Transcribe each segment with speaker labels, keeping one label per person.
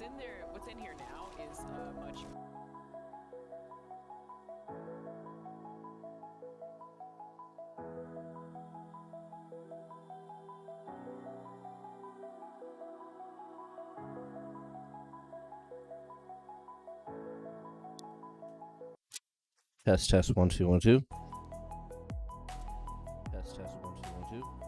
Speaker 1: in there, what's in here now is much.
Speaker 2: Test 1 2 1 2. Test 1 2 1 2.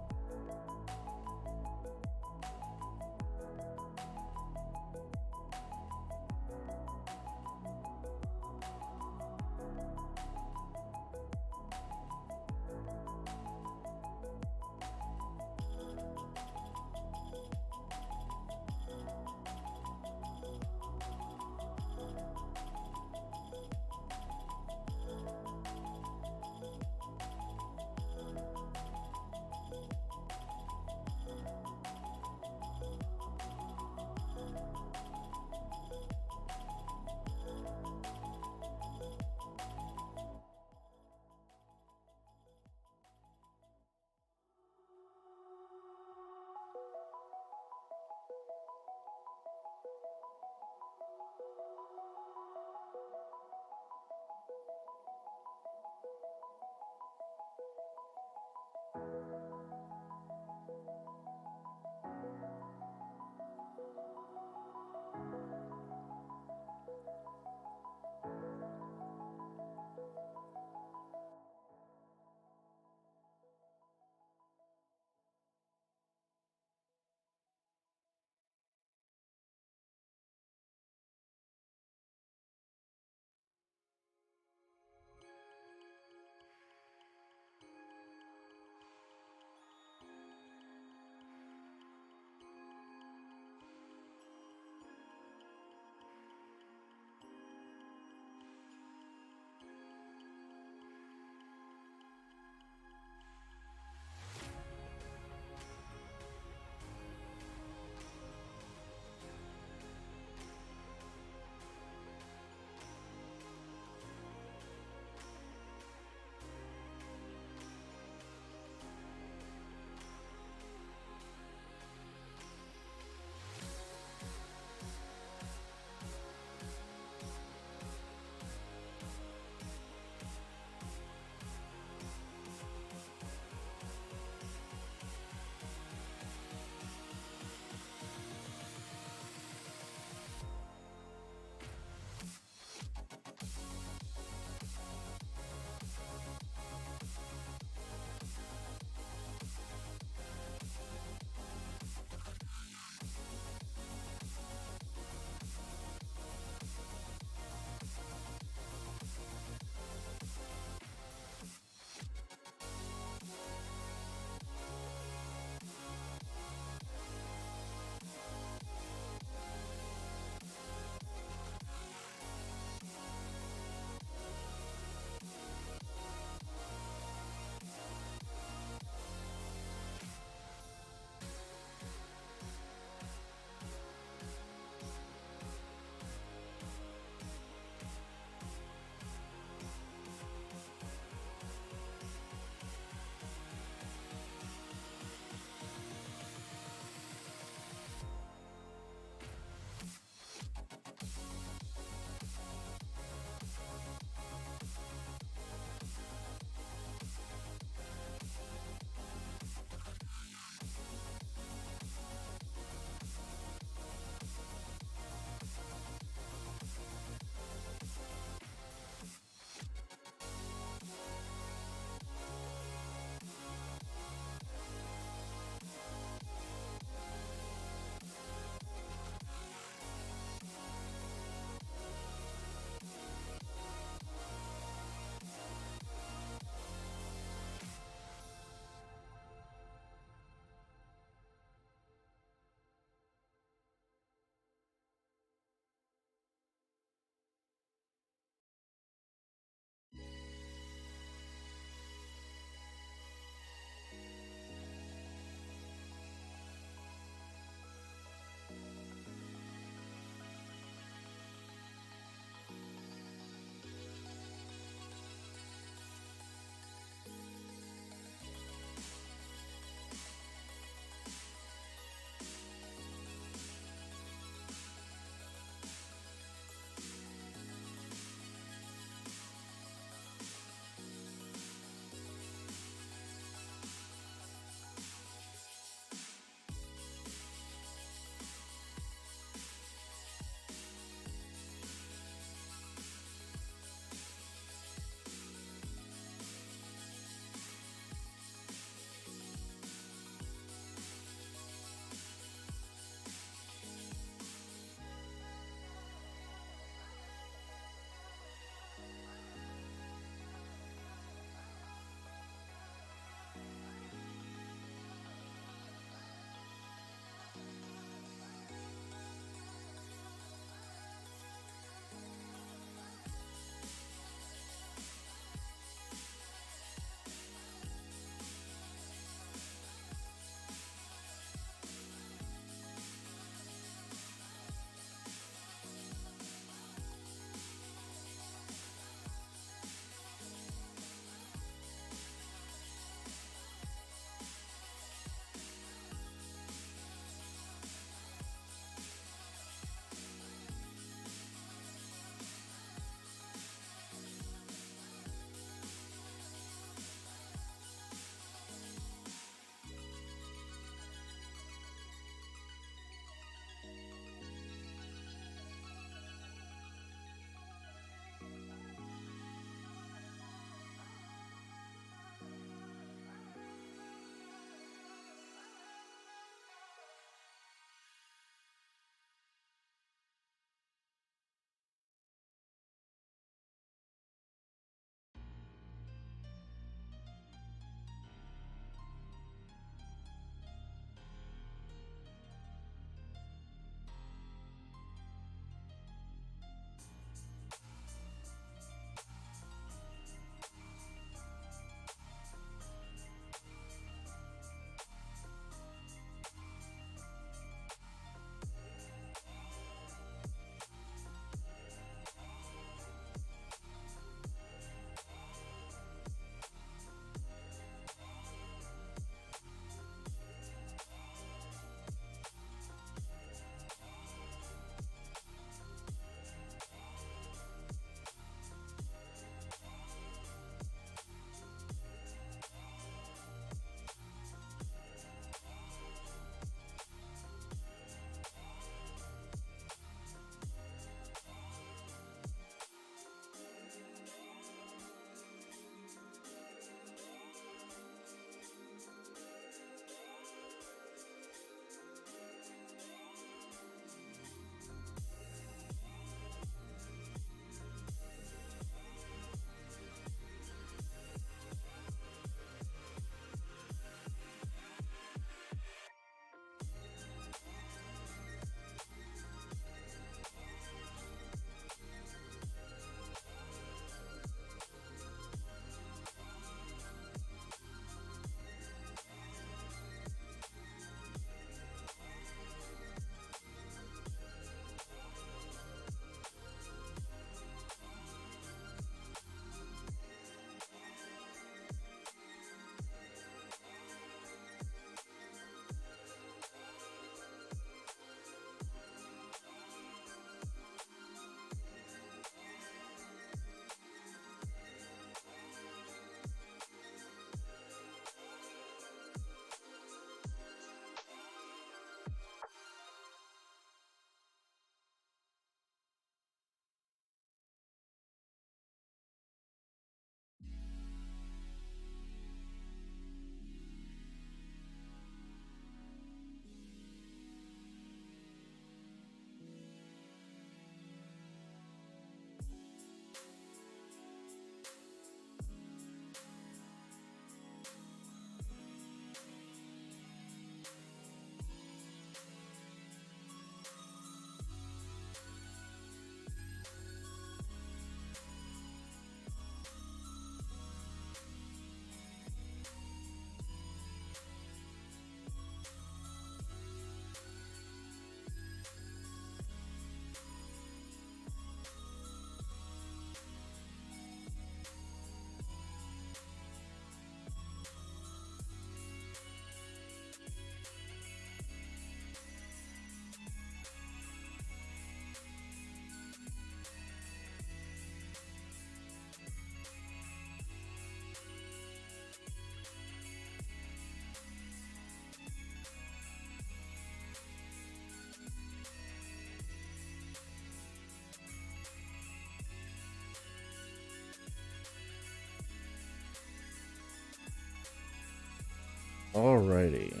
Speaker 2: Alrighty.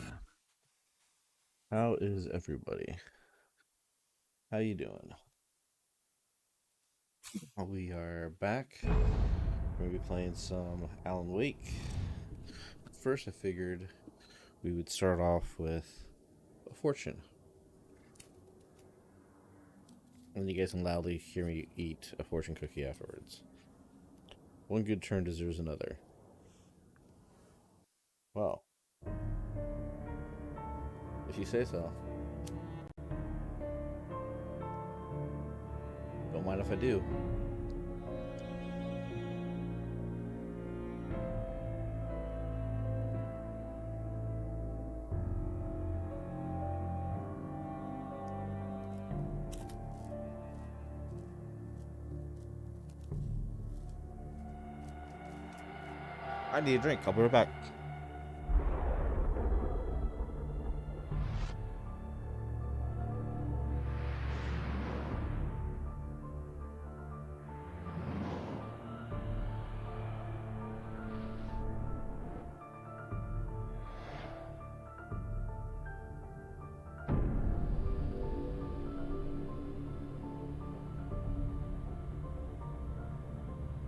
Speaker 2: How is everybody? How you doing? We are back. We're going to be playing some Alan Wake. First, I figured we would start off with a fortune. And you guys can loudly hear me eat a fortune cookie afterwards. One good turn deserves another. Well, if you say so. Don't mind if I do. I need a drink. I'll be right back.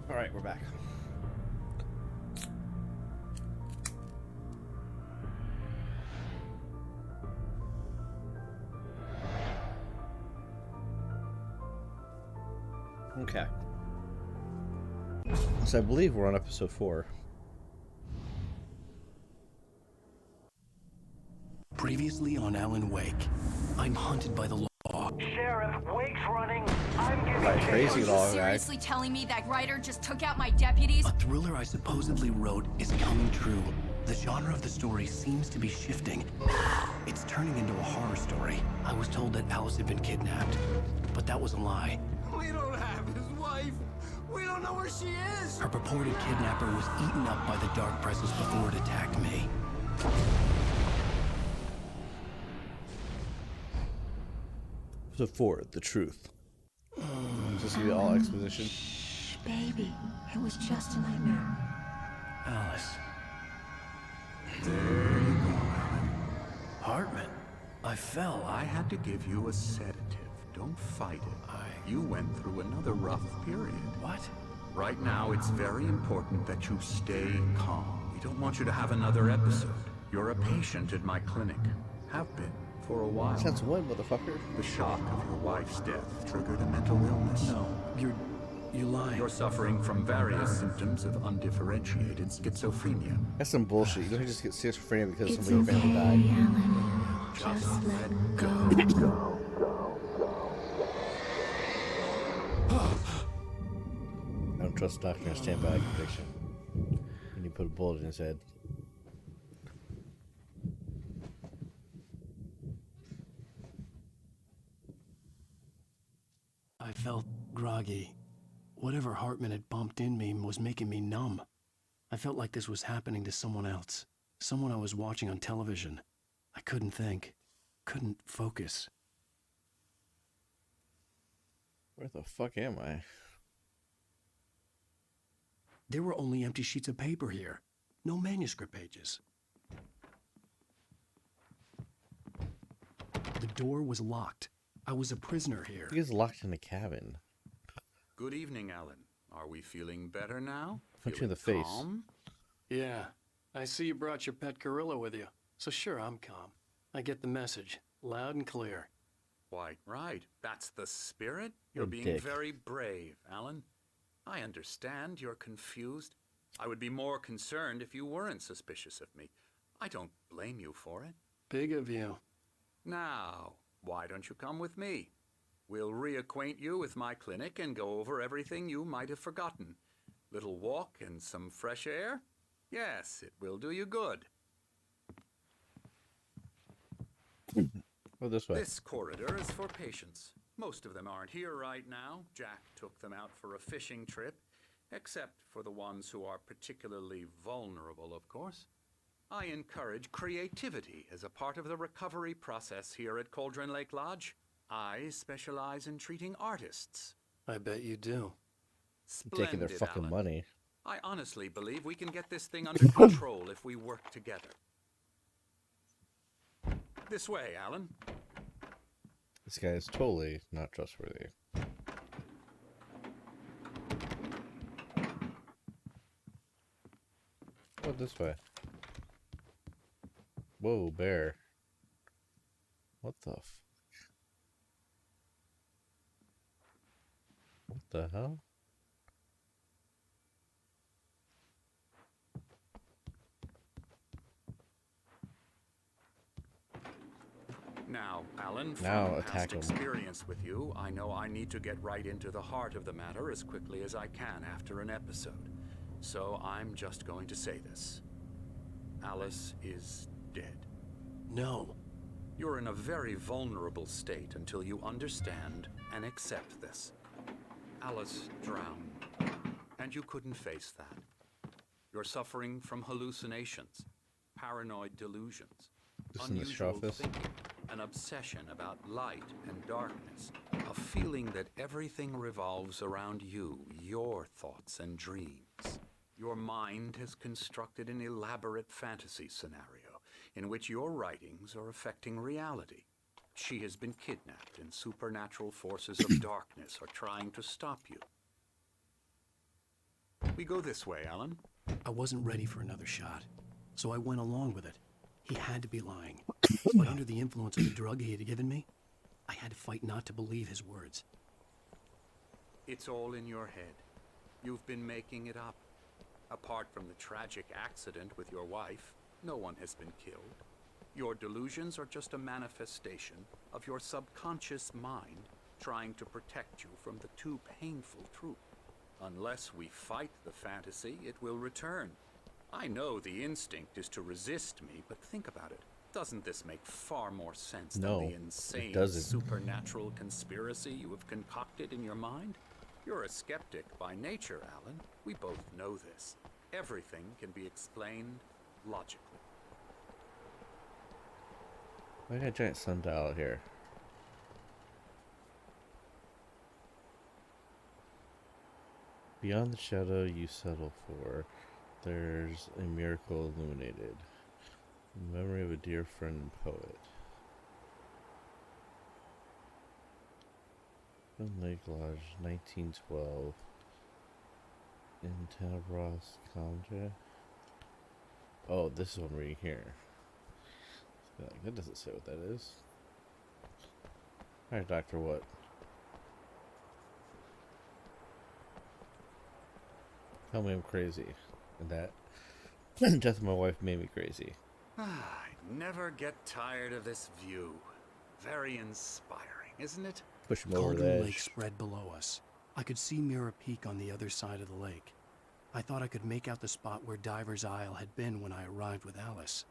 Speaker 2: All right, we're back. Okay. So I believe we're on episode 4.
Speaker 3: Previously on Alan Wake, I'm hunted by the law.
Speaker 4: Sheriff, Wake's running. I'm giving
Speaker 2: Right,
Speaker 4: chase.
Speaker 2: crazy
Speaker 5: Are
Speaker 2: law
Speaker 5: you
Speaker 2: guy.
Speaker 5: seriously telling me that writer just took out my deputies?
Speaker 3: A thriller I supposedly wrote is coming true. The genre of the story seems to be shifting. It's turning into a horror story. I was told that Alice had been kidnapped, but that was a lie.
Speaker 6: We don't have his wife. We don't know where she is.
Speaker 3: Her purported kidnapper was eaten up by the dark presence before it attacked me.
Speaker 2: Episode 4, The Truth. Is this gonna be all exposition?
Speaker 7: Shh, baby. It was just a nightmare.
Speaker 3: Alice.
Speaker 6: There you go.
Speaker 3: Hartman. I fell.
Speaker 6: I had to give you a sedative. Don't fight it. You went through another rough period.
Speaker 3: What?
Speaker 6: Right now, it's very important that you stay calm. We don't want you to have another episode. You're a patient at my clinic. Have been for a while.
Speaker 2: Since when, motherfucker?
Speaker 6: The shock of your wife's death triggered a mental illness.
Speaker 3: No, you're lying.
Speaker 6: You're suffering from various symptoms of undifferentiated schizophrenia.
Speaker 2: That's some bullshit. You don't just get schizophrenia because
Speaker 7: It's
Speaker 2: somebody in your
Speaker 7: okay,
Speaker 2: family died.
Speaker 7: Alan. Just let go.
Speaker 2: I don't trust the doctor and stand by a conviction. And you put a bullet in his head.
Speaker 3: I felt groggy. Whatever Hartman had bumped in me was making me numb. I felt like this was happening to someone else. Someone I was watching on television. I couldn't think. Couldn't focus.
Speaker 2: Where the fuck am I?
Speaker 3: There were only empty sheets of paper here. No manuscript pages. The door was locked. I was a prisoner here.
Speaker 2: He gets locked in a cabin.
Speaker 6: Good evening, Alan. Are we feeling better now?
Speaker 2: Punch you in the
Speaker 6: Feeling
Speaker 2: face.
Speaker 6: calm?
Speaker 3: Yeah, I see you brought your pet gorilla with you. So sure, I'm calm. I get the message, loud and clear.
Speaker 6: Why, right. That's the spirit. You're being
Speaker 2: dick.
Speaker 6: very brave, Alan. I understand you're confused. I would be more concerned if you weren't suspicious of me. I don't blame you for it.
Speaker 3: Big of you.
Speaker 6: Now, why don't you come with me? We'll reacquaint you with my clinic and go over everything you might have forgotten. Little walk and some fresh air? Yes, it will do you good.
Speaker 2: Oh, this way.
Speaker 6: This corridor is for patients. Most of them aren't here right now. Jack took them out for a fishing trip, except for the ones who are particularly vulnerable, of course. I encourage creativity as a part of the recovery process here at Cauldron Lake Lodge. I specialize in treating artists.
Speaker 3: I bet you do.
Speaker 2: Taking their
Speaker 6: Splendid,
Speaker 2: fucking
Speaker 6: Alan.
Speaker 2: money.
Speaker 6: I honestly believe we can get this thing under control if we work together. This way, Alan.
Speaker 2: This guy is totally not trustworthy. What this way? Whoa, bear. What the What the hell?
Speaker 6: Now, Alan,
Speaker 2: Now
Speaker 6: from
Speaker 2: attack
Speaker 6: past
Speaker 2: him.
Speaker 6: experience with you, I know I need to get right into the heart of the matter as quickly as I can after an episode. So I'm just going to say this. Alice is dead.
Speaker 3: No.
Speaker 6: You're in a very vulnerable state until you understand and accept this. Alice drowned, and you couldn't face that. You're suffering from hallucinations, paranoid delusions,
Speaker 2: This in the
Speaker 6: unusual
Speaker 2: office?
Speaker 6: thinking, an obsession about light and darkness, a feeling that everything revolves around you, your thoughts and dreams. Your mind has constructed an elaborate fantasy scenario in which your writings are affecting reality. She has been kidnapped, and supernatural forces of darkness are trying to stop you. We go this way, Alan.
Speaker 3: I wasn't ready for another shot, so I went along with it. He had to be lying. But under the influence of the drug he had given me, I had to fight not to believe his words.
Speaker 6: It's all in your head. You've been making it up. Apart from the tragic accident with your wife, no one has been killed. Your delusions are just a manifestation of your subconscious mind trying to protect you from the too painful truth. Unless we fight the fantasy, it will return. I know the instinct is to resist me, but think about it. Doesn't this make far more sense
Speaker 2: No,
Speaker 6: than the
Speaker 2: it
Speaker 6: insane
Speaker 2: doesn't.
Speaker 6: supernatural conspiracy you have concocted in your mind? You're a skeptic by nature, Alan. We both know this. Everything can be explained logically.
Speaker 2: Why got a giant sundial out here? Beyond the shadow you settle for, there's a miracle illuminated. In memory of a dear friend and poet. Twin Lake Lodge, 1912. In Tenebras, Conja. Oh, this is what I'm reading here. That doesn't say what that is. Alright, Doctor, what? Tell me I'm crazy. And that death of my wife made me crazy.
Speaker 6: I never get tired of this view. Very inspiring, isn't it?
Speaker 2: Push him over the
Speaker 3: Cauldron Lake
Speaker 2: edge.
Speaker 3: spread below us. I could see Mirror Peak on the other side of the lake. I thought I could make out the spot where Diver's Isle had been when I arrived with Alice.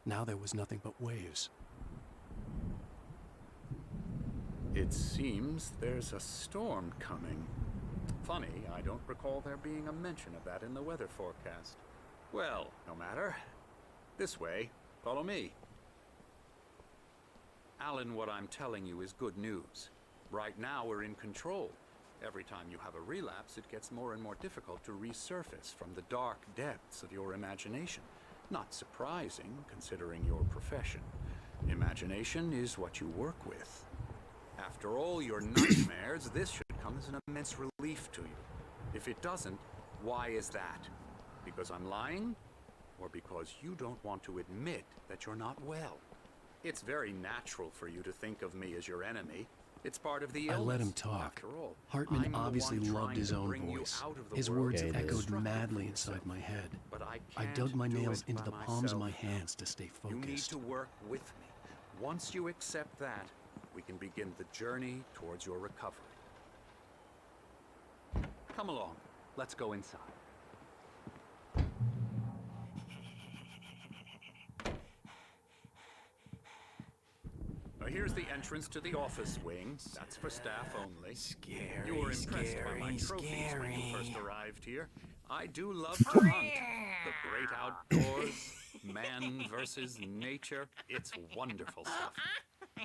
Speaker 3: Now there was nothing but waves.
Speaker 6: It seems there's a storm coming. Funny, I don't recall there being a mention of that in the weather forecast. Well, no matter. This way. Follow me. Alan, what I'm telling you is good news. Right now we're in control. Every time you have a relapse, it gets more and more difficult to resurface from the dark depths of your imagination. Not surprising, considering your profession. Imagination is what you work with. After all your nightmares, this should come as an immense relief to you. If it doesn't, why is that? Because I'm lying? Or because you don't want to admit that you're not well? It's very natural for you to think of me as your enemy. It's part of the illness.
Speaker 3: I let him talk.
Speaker 6: After all,
Speaker 3: Hartman
Speaker 6: I'm the
Speaker 3: obviously
Speaker 6: one
Speaker 3: loved
Speaker 6: trying
Speaker 3: his
Speaker 6: to
Speaker 3: own
Speaker 6: bring you
Speaker 3: voice.
Speaker 6: out of the
Speaker 3: His
Speaker 6: world
Speaker 3: words
Speaker 2: Yeah, he
Speaker 3: echoed
Speaker 6: constructed
Speaker 3: madly
Speaker 6: for
Speaker 3: inside
Speaker 6: yourself.
Speaker 3: my head.
Speaker 6: But I
Speaker 3: I
Speaker 6: can't
Speaker 3: dug my
Speaker 6: do
Speaker 3: nails
Speaker 6: it
Speaker 3: into
Speaker 6: by
Speaker 3: the palms of my
Speaker 6: myself.
Speaker 3: hands to stay
Speaker 6: You need
Speaker 3: focused.
Speaker 6: to work with me. Once you accept that, we can begin the journey towards your recovery. Come along. Let's go inside. Now here's the entrance to the office wing. That's for staff only. You were impressed by my trophies when you first arrived here. I do love to hunt. The great outdoors, man versus nature. It's wonderful stuff.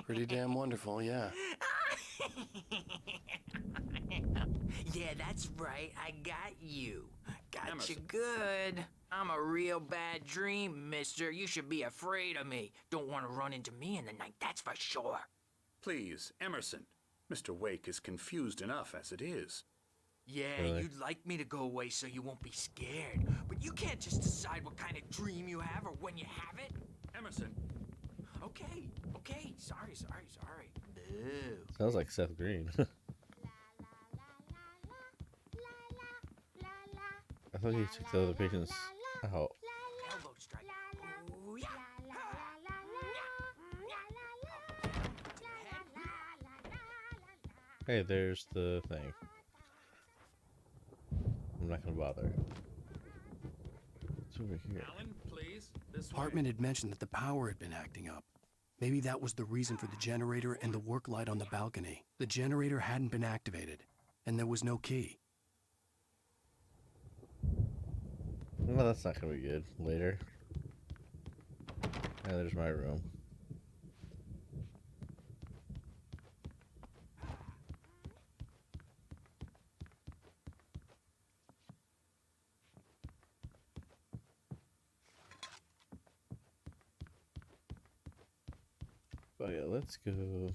Speaker 3: Pretty damn wonderful, yeah.
Speaker 8: Yeah, that's right. I got you. Got
Speaker 6: Emerson.
Speaker 8: you good. I'm a real bad dream, mister. You should be afraid of me. Don't want to run into me in the night, that's for sure.
Speaker 6: Please, Emerson. Mr. Wake is confused enough as it is.
Speaker 8: Yeah,
Speaker 2: Really?
Speaker 8: you'd like me to go away so you won't be scared. But you can't just decide what kind of dream you have or when you have it.
Speaker 6: Emerson,
Speaker 8: Okay. Sorry. Boo.
Speaker 2: Sounds like Seth Green. I thought he took the other patients out.
Speaker 8: Elbow strike. Ooh, yeah.
Speaker 2: Hey, there's the thing. I'm not gonna bother. It's over here.
Speaker 6: Alan, please. This way.
Speaker 3: Hartman had mentioned that the power had been acting up. Maybe that was the reason for the generator and the work light on the balcony. The generator hadn't been activated, and there was no key.
Speaker 2: Well, that's not gonna be good later. And there's my room. But yeah, let's go.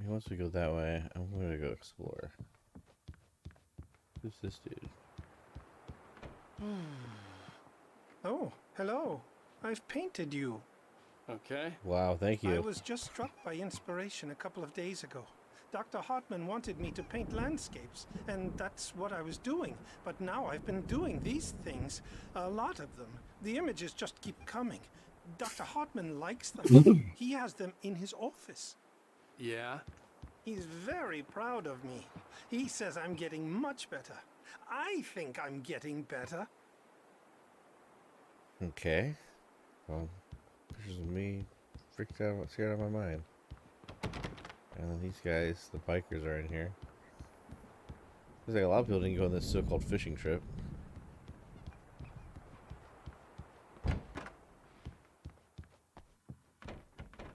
Speaker 2: Once we go that way, I'm gonna go explore. Who's this dude?
Speaker 9: Oh, hello. I've painted you.
Speaker 3: Okay.
Speaker 2: Wow, thank
Speaker 9: I
Speaker 2: you.
Speaker 9: was just struck by inspiration a couple of days ago. Dr. Hartman wanted me to paint landscapes, and that's what I was doing. But now I've been doing these things, a lot of them. The images just keep coming. Dr. Hartman likes them. He has them in his office.
Speaker 3: Yeah?
Speaker 9: He's very proud of me. He says I'm getting much better. I think I'm getting better.
Speaker 2: Okay. Well, pictures of me freaked out, scared out of my mind. And then these guys, the bikers, are in here. There's like a lot of people didn't go on this so-called fishing trip.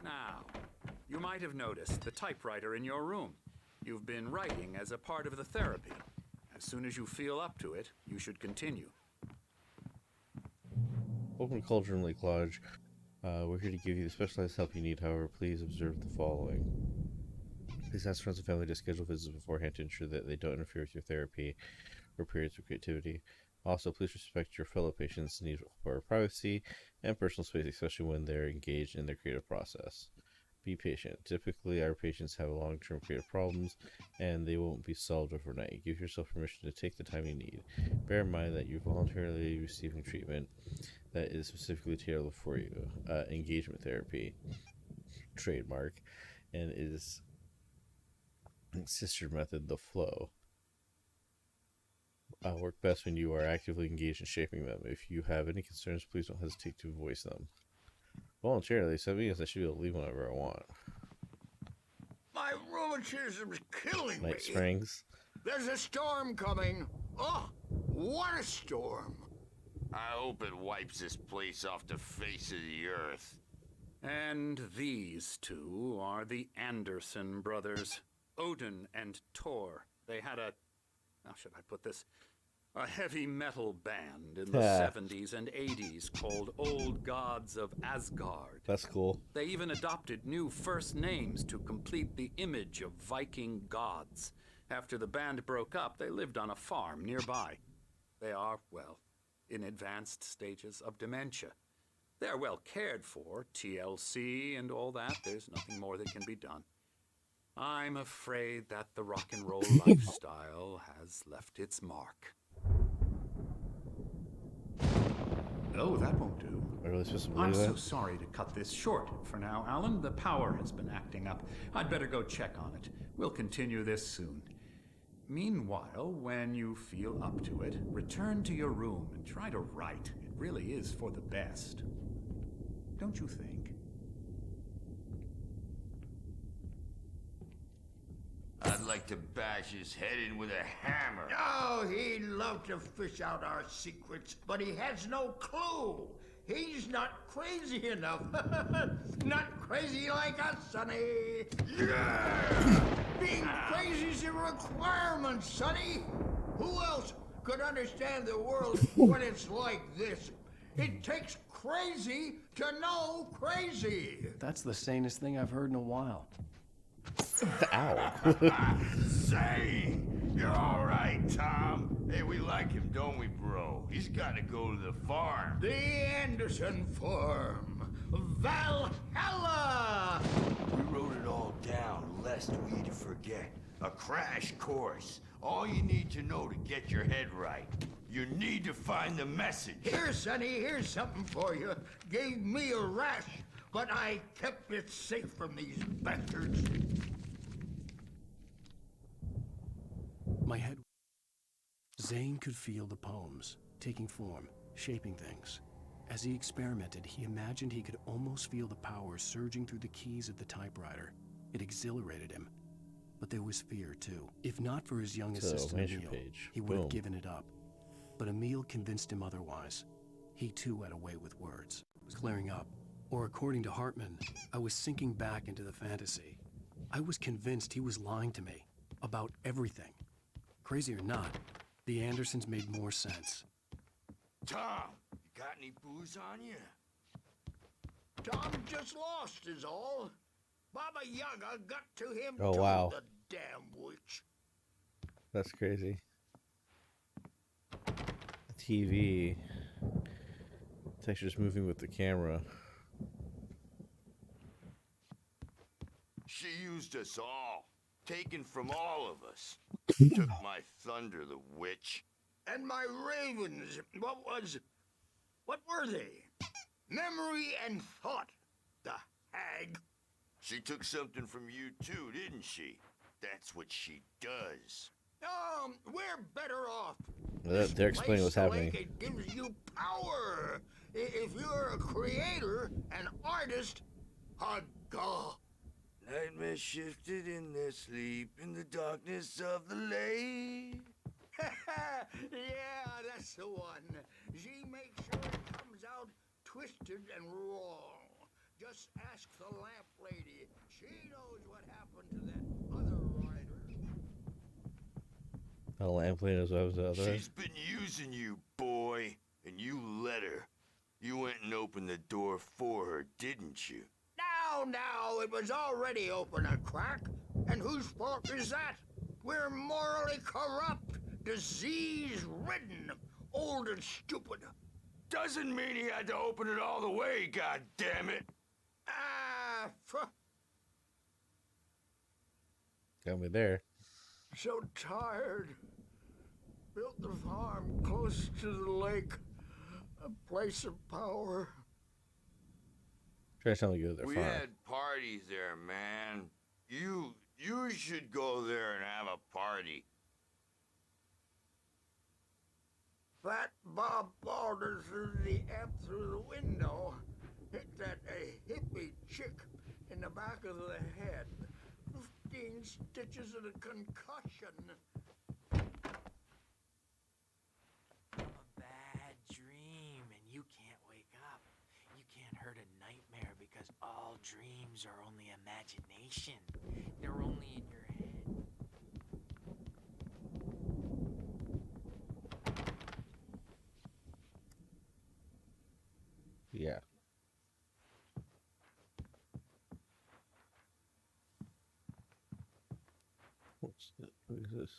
Speaker 6: Now, you might have noticed the typewriter in your room. You've been writing as a part of the therapy. As soon as you feel up to it, you should continue.
Speaker 2: Welcome to Cauldron Lake Lodge. We're here to give you the specialized help you need. However, please observe the following. Please ask friends and family to schedule visits beforehand to ensure that they don't interfere with your therapy or periods of creativity. Also, please respect your fellow patients' need for privacy and personal space, especially when they're engaged in their creative process. Be patient. Typically, our patients have long-term creative problems, and they won't be solved overnight. Give yourself permission to take the time you need. Bear in mind that you're voluntarily receiving treatment that is specifically tailored for you. Engagement therapy, trademark, and is sister method, the flow. Work best when you are actively engaged in shaping them. If you have any concerns, please don't hesitate to voice them. Voluntarily, so that means I should be able to leave whenever I want.
Speaker 10: My rheumatism is killing me.
Speaker 2: Night Springs.
Speaker 10: There's a storm coming. Oh, what a storm.
Speaker 11: I hope it wipes this place off the face of the earth.
Speaker 6: And these two are the Anderson brothers, Odin and Tor. They had a, how should I put this, a heavy metal band in the 70s and 80s called Old Gods of Asgard.
Speaker 2: That's cool.
Speaker 6: They even adopted new first names to complete the image of Viking gods. After the band broke up, they lived on a farm nearby. They are, well, in advanced stages of dementia. They're well cared for, TLC and all that. There's nothing more that can be done. I'm afraid that the rock and roll lifestyle has left its mark. No, that won't do.
Speaker 2: Am I really supposed to
Speaker 6: I'm
Speaker 2: believe
Speaker 6: so
Speaker 2: that?
Speaker 6: sorry to cut this short for now, Alan. The power has been acting up. I'd better go check on it. We'll continue this soon. Meanwhile, when you feel up to it, return to your room and try to write. It really is for the best. Don't you think?
Speaker 11: I'd like to bash his head in with a hammer.
Speaker 10: Oh, he'd love to fish out our secrets, but he has no clue. He's not crazy enough. Not crazy like us, Sonny. Yeah! requirements, Sonny. Who else could understand the world when it's like this? It takes crazy to know crazy.
Speaker 3: That's the sanest thing I've heard in a while.
Speaker 2: Ow.
Speaker 11: Say, you're all right, Tom. Hey, we like him, don't we, bro? He's got to go to the farm.
Speaker 10: The Anderson Farm. Valhalla!
Speaker 11: We wrote it all down, lest we'd forget. A crash course. All you need to know to get your head right. You need to find the message.
Speaker 10: Here, Sonny, here's something for you. Gave me a rash, but I kept it safe from these bastards.
Speaker 3: My head... Zane could feel the poems, taking form, shaping things. As he experimented, he imagined he could almost feel the power surging through the keys of the typewriter. It exhilarated him. But there was fear, too. If not for his young assistant, Emil, he would have given it up. But Emil convinced him otherwise. He, too, had a way with words. It was clearing up. Or according to Hartman, I was sinking back into the fantasy. I was convinced he was lying to me. About everything. Crazy or not, the Andersons made more sense.
Speaker 11: Tom, you got any booze on you?
Speaker 10: Tom just lost is all. Baba Yaga got to him.
Speaker 2: Oh,
Speaker 10: too,
Speaker 2: wow.
Speaker 10: The damn witch.
Speaker 2: That's crazy. The TV. It's actually just moving with the camera.
Speaker 11: She used us all. Taken from all of us. Took my thunder, the witch.
Speaker 10: And my ravens. What were they? Memory and thought. The hag.
Speaker 11: She took something from you too, didn't she? That's what she does.
Speaker 10: We're better off.
Speaker 2: They're explaining what's happening.
Speaker 10: It gives you power. If you're a creator, an artist, a god.
Speaker 11: Nightmare shifted in their sleep in the darkness of the lake.
Speaker 10: Yeah, that's the one. She makes sure it comes out twisted and wrong. Just ask the lamp lady. She knows what happened to that other rider.
Speaker 2: The lamp lady knows what was the other.
Speaker 11: She's been using you, boy, and you let her. You went and opened the door for her, didn't you?
Speaker 10: Now, it was already open a crack. And whose fault is that? We're morally corrupt, disease-ridden, old and stupid.
Speaker 11: Doesn't mean he had to open it all the way, goddammit.
Speaker 2: Got me there.
Speaker 10: So tired. Built the farm close to the lake. A place of power.
Speaker 2: Try to tell me to go to their
Speaker 11: We
Speaker 2: farm.
Speaker 11: had parties there, man. You should go there and have a party.
Speaker 10: Fat Bob Balder threw the amp through the window. Hit that hippie chick in the back of the head. 15 stitches and a concussion.
Speaker 8: A bad dream, and you can't wake up. You can't hurt a nightmare because all dreams are only imagination. They're only in your head.
Speaker 2: Yeah. What is this?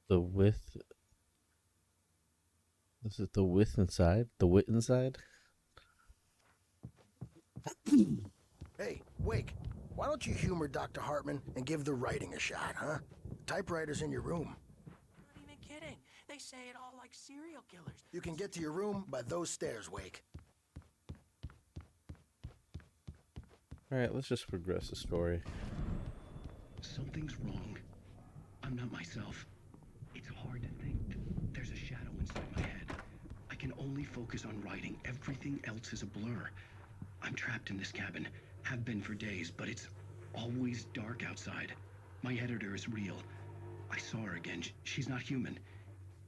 Speaker 2: The width. This is the width inside? The wit inside?
Speaker 12: Hey, Wake, why don't you humor Dr. Hartman and give the writing a shot, huh? Typewriter's in your room.
Speaker 8: Not even kidding. They say it all like serial killers.
Speaker 12: You can get to your room by those stairs, Wake.
Speaker 2: Alright, let's just progress the story.
Speaker 3: Something's wrong. I'm not myself. It's hard to think. There's a shadow inside my head. I can only focus on writing. Everything else is a blur. I'm trapped in this cabin. Have been for days, but it's always dark outside. My editor is real. I saw her again. She's not human.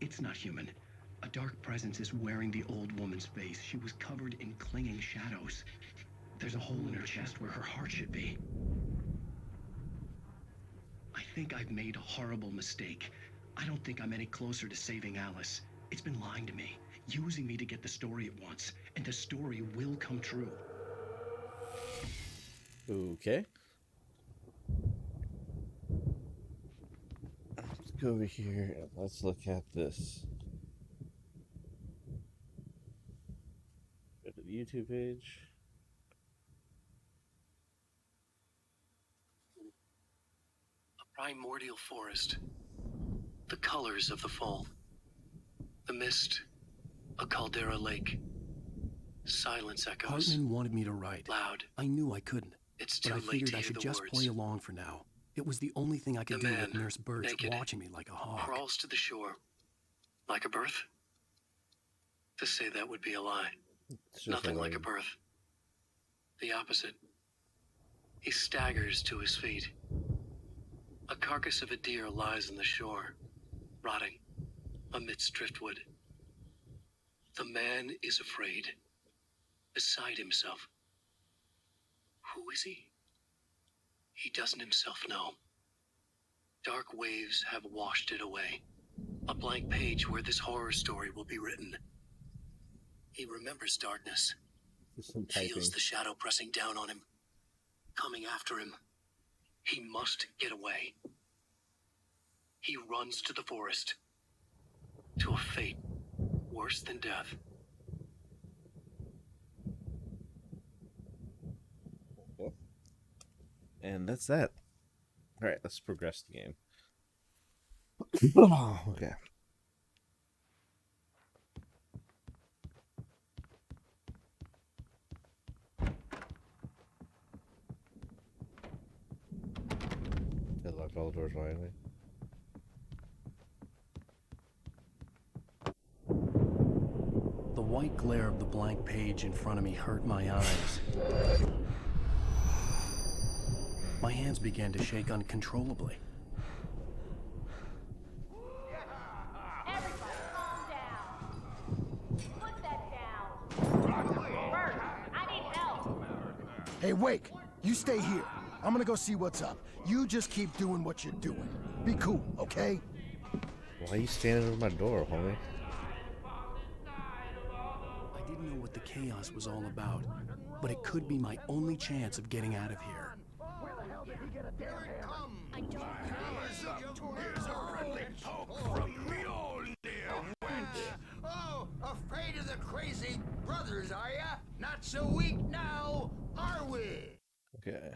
Speaker 3: It's not human. A dark presence is wearing the old woman's face. She was covered in clinging shadows. There's a hole in her chest where her heart should be. think I've made a horrible mistake. I don't think I'm any closer to saving Alice. It's been lying to me, using me to get the story it wants, and the story will come true.
Speaker 2: Okay. Let's go over here and let's look at this. Go to the YouTube page.
Speaker 3: A primordial forest. The colors of the fall. The mist. A caldera lake. Silence echoes. Hartman wanted me to write. Loud. I knew I couldn't. It's too late. But I figured I should just play along for now. It was the only thing I could do with Nurse Birch watching me like a hawk. Crawls to the shore. Like a birth? To say that would be a lie. Nothing like a birth. The opposite. He staggers to his feet. A carcass of a deer lies on the shore, rotting amidst driftwood. The man is afraid, beside himself. Who is he? He doesn't himself know. Dark waves have washed it away. A blank page where this horror story will be written. He remembers darkness. Feels the shadow pressing down on him, coming after him. He must get away. He runs to the forest, to a fate worse than death.
Speaker 2: And that's that. Alright, let's progress the game. Okay. They locked all the doors finally.
Speaker 3: The white glare of the blank page in front of me hurt my eyes. My hands began to shake uncontrollably.
Speaker 13: Everybody calm down. Put that down. Bert, I need help.
Speaker 12: Hey, Wake, you stay here. I'm gonna go see what's up. You just keep doing what you're doing. Be cool, okay?
Speaker 2: Why are you standing over my door, homie?
Speaker 3: I didn't know what the chaos was all about, but it could be my only chance of getting out of here.
Speaker 10: I don't Here's a friendly poke from Mjolnir. Oh, afraid of the crazy brothers, are ya? Not so weak now, are we?
Speaker 2: Okay.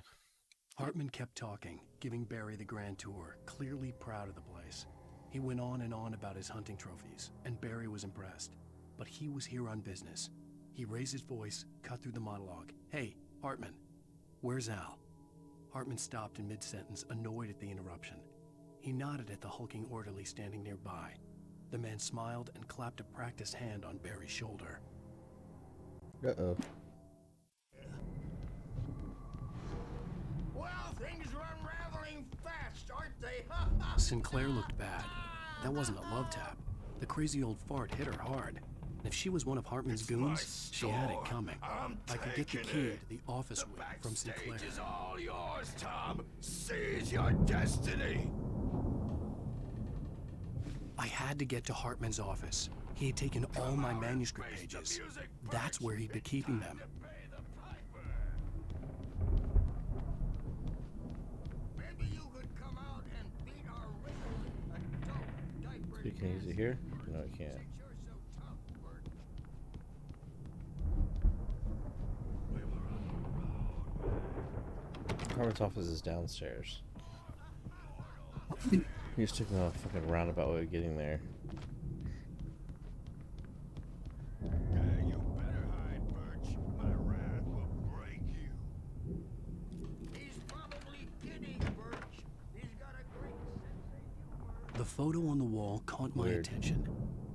Speaker 3: Hartman kept talking, giving Barry the grand tour, clearly proud of the place. He went on and on about his hunting trophies, and Barry was impressed. But he was here on business. He raised his voice, cut through the monologue. Hey, Hartman, where's Al? Hartman stopped in mid-sentence, annoyed at the interruption. He nodded at the hulking orderly standing nearby. The man smiled and clapped a practiced hand on Barry's shoulder.
Speaker 2: Uh-oh.
Speaker 10: Well, things are unraveling fast, aren't they?
Speaker 3: Sinclair looked bad. That wasn't a love tap. The crazy old fart hit her hard. And if she was one of Hartman's goons, she had it coming. I could get the key to the office wing from Sinclair.
Speaker 11: Stage is all yours, Tom. Seize your destiny.
Speaker 3: I had to get to Hartman's office. He had taken all my manuscript pages. That's where he'd be keeping them.
Speaker 10: Maybe you could come out and beat our regular adult diaper.
Speaker 2: You can use it here? No, I can't. Hartman's office is downstairs. He just took a fucking roundabout way of getting there.
Speaker 11: You better hide, Birch. My wrath will break you.
Speaker 10: He's probably kidding, Birch. He's got a great sense of humor.
Speaker 3: The photo on the wall caught my attention.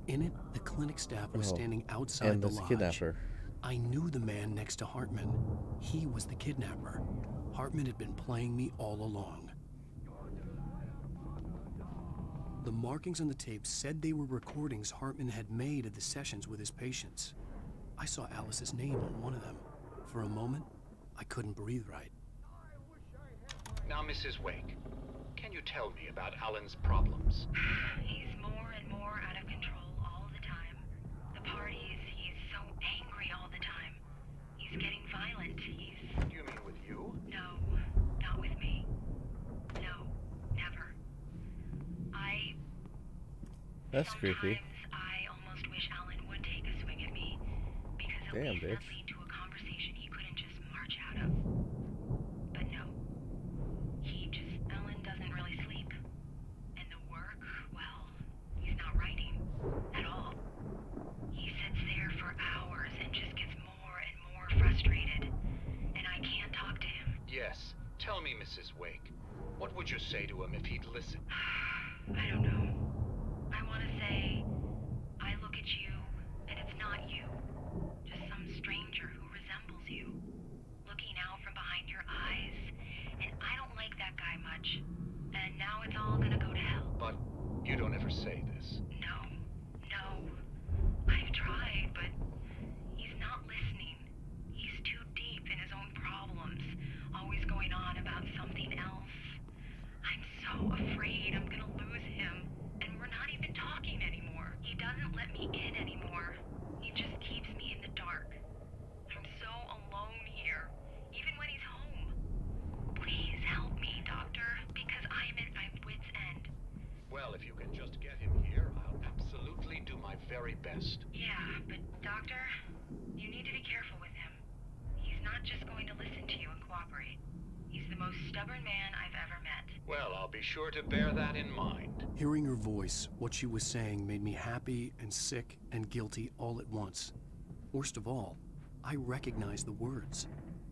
Speaker 3: In it, the clinic staff was standing outside the lodge.
Speaker 2: Kidnapper.
Speaker 3: I knew the man next to Hartman. He was the kidnapper. Hartman had been playing me all along. The markings on the tape said they were recordings Hartman had made of the sessions with his patients. I saw Alice's name on one of them. For a moment, I couldn't breathe right.
Speaker 14: Now, Mrs. Wake, can you tell me about Alan's problems?
Speaker 15: He's more and more out of control all the time. The parties, he's so angry all the time. He's getting violent.
Speaker 14: You mean with you?
Speaker 15: No, not with me. No, never.
Speaker 2: That's creepy.
Speaker 15: I almost wish Alan would take a swing at me, because at
Speaker 2: Damn,
Speaker 15: least
Speaker 2: bitch.
Speaker 15: that'd lead to a conversation he couldn't just march out of. But no. Alan doesn't really sleep. And the work, well, he's not writing at all. He sits there for hours and just gets more and more frustrated. And I can't talk to him.
Speaker 14: Yes. Tell me, Mrs. Wake. What would you say to him if he'd listen?
Speaker 15: I don't know. I want to say, I look at you, and it's not you. Just some stranger who resembles you. Looking out from behind your eyes. And I don't like that guy much. And now it's all gonna go to hell.
Speaker 14: But you don't ever say this.
Speaker 15: No. I've tried, but he's not listening. He's too deep in his own problems. Always going on about something else. I'm so afraid I'm gonna lose him. And we're not even talking anymore. He doesn't let me in anymore. He just keeps me in the dark. I'm so alone here, even when he's home. Please help me, Doctor, because I'm at my wit's end.
Speaker 14: Well, if you can just get him here, I'll absolutely do my very best.
Speaker 15: Yeah, but Doctor, you need to be careful with him. He's not just going to listen to you and cooperate. He's the most stubborn man I've ever met.
Speaker 14: Well, I'll be sure to bear that in mind.
Speaker 3: Hearing her voice, what she was saying made me happy and sick and guilty all at once. Worst of all, I recognized the words.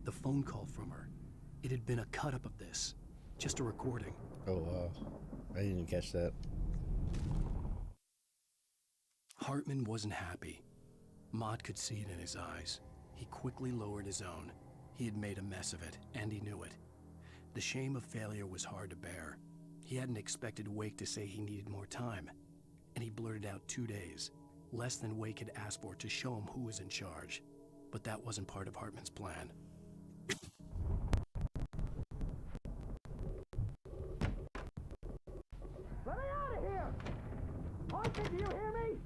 Speaker 3: The phone call from her. It had been a cut-up of this. Just a recording.
Speaker 2: Oh, wow. I didn't catch that.
Speaker 3: Hartman wasn't happy. Maud could see it in his eyes. He quickly lowered his own. He had made a mess of it, and he knew it. The shame of failure was hard to bear. He hadn't expected Wake to say he needed more time, and he blurted out 2 days, less than Wake had asked for to show him who was in charge. But that wasn't part of Hartman's plan.
Speaker 4: Let me out of here! Arthur, do you hear me?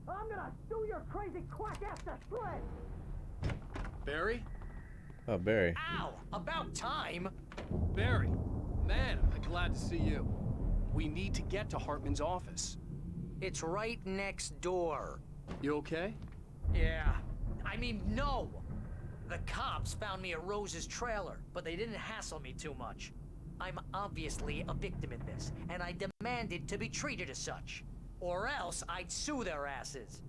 Speaker 4: I'm gonna sue your crazy quack ass to shreds!
Speaker 3: Barry?
Speaker 2: Oh, Barry.
Speaker 16: Ow! About time!
Speaker 3: Barry! Man, I'm glad to see you. We need to get to Hartman's office.
Speaker 16: It's right next door.
Speaker 3: You okay?
Speaker 16: Yeah. I mean, no! The cops found me at Rose's trailer, but they didn't hassle me too much. I'm obviously a victim in this, and I demanded to be treated as such. Or else I'd sue their asses.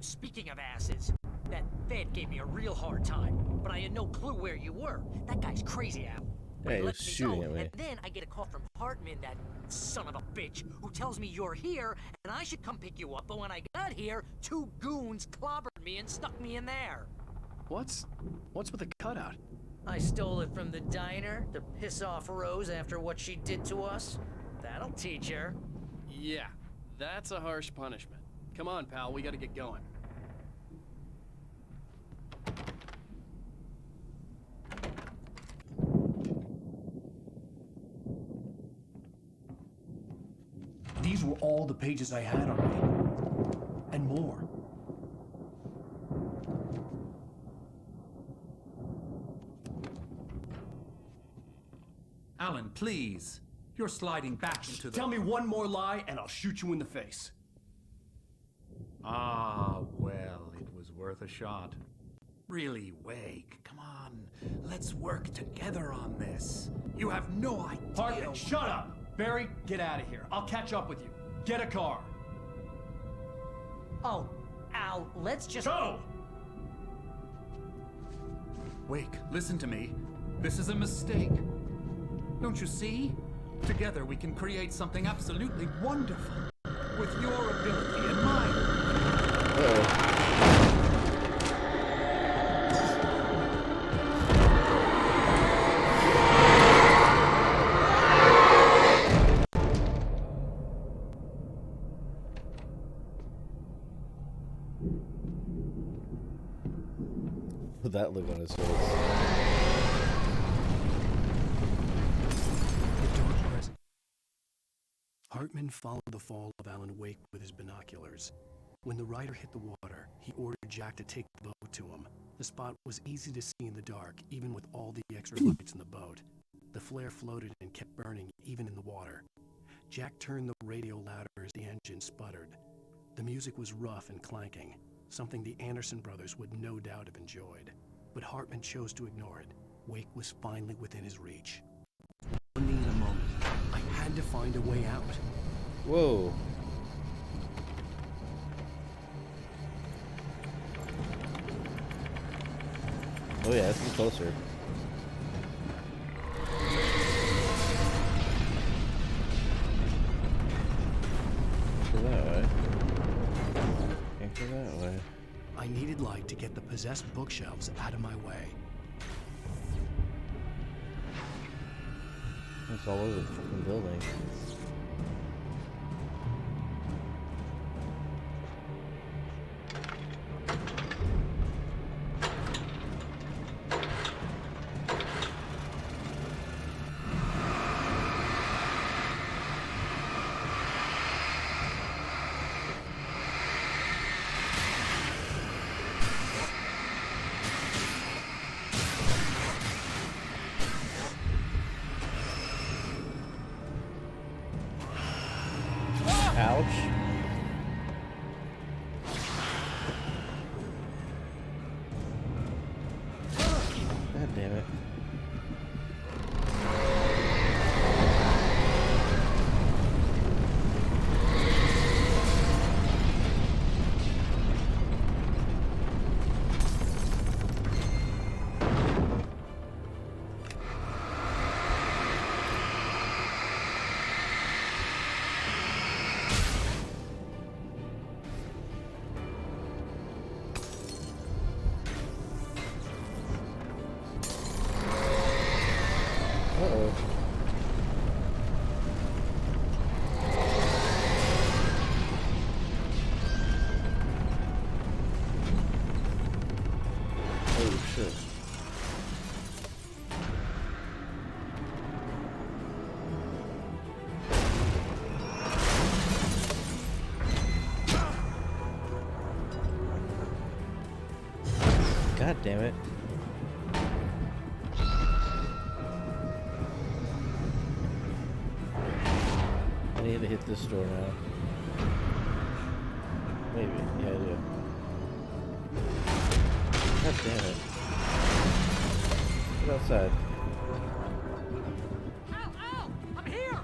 Speaker 16: Speaking of asses, that Fed gave me a real hard time, but I had no clue where you were. That guy's crazy, Al.
Speaker 2: Yeah, he
Speaker 16: Let
Speaker 2: was
Speaker 16: me
Speaker 2: shooting
Speaker 16: go,
Speaker 2: at me.
Speaker 16: and then I get a call from Hartman, that son of a bitch, who tells me you're here, and I should come pick you up, but when I got here, 2 goons clobbered me and stuck me in there.
Speaker 3: What's with the cutout?
Speaker 16: I stole it from the diner to piss off Rose after what she did to us. That'll teach her.
Speaker 3: Yeah, that's a harsh punishment. Come on, pal, we gotta get going. These were all the pages I had on me. And more.
Speaker 6: Alan, please. You're sliding back into the...
Speaker 3: Tell me one more lie and I'll shoot you in the face.
Speaker 6: Ah, well, it was worth a shot. Really, Wake, come on. Let's work together on this. You have no idea...
Speaker 3: Hartman, shut up! Barry, get out of here. I'll catch up with you. Get a car.
Speaker 16: Oh, Al, let's just...
Speaker 3: Go!
Speaker 6: Wake, listen to me. This is a mistake. Don't you see? Together we can create something absolutely wonderful. With your ability and mine.
Speaker 2: With that look on his face.
Speaker 3: Hartman followed the fall of Alan Wake with his binoculars. When the rider hit the water, he ordered Jack to take the boat to him. The spot was easy to see in the dark, even with all the extra lights in the boat. The flare floated and kept burning, even in the water. Jack turned the radio louder as the engine sputtered. The music was rough and clanking, something the Anderson brothers would no doubt have enjoyed. But Hartman chose to ignore it. Wake was finally within his reach. I needed a moment. I had to find a way out.
Speaker 2: Whoa. Oh yeah, let's get closer. Go that way. Can't go that way.
Speaker 3: I needed light to get the possessed bookshelves out of my way.
Speaker 2: It's all over the fucking building. Ouch. God damn it. God damn it. I need to hit this door now. Maybe. Yeah, I do. God damn it. Get outside.
Speaker 16: Al! Al! I'm here!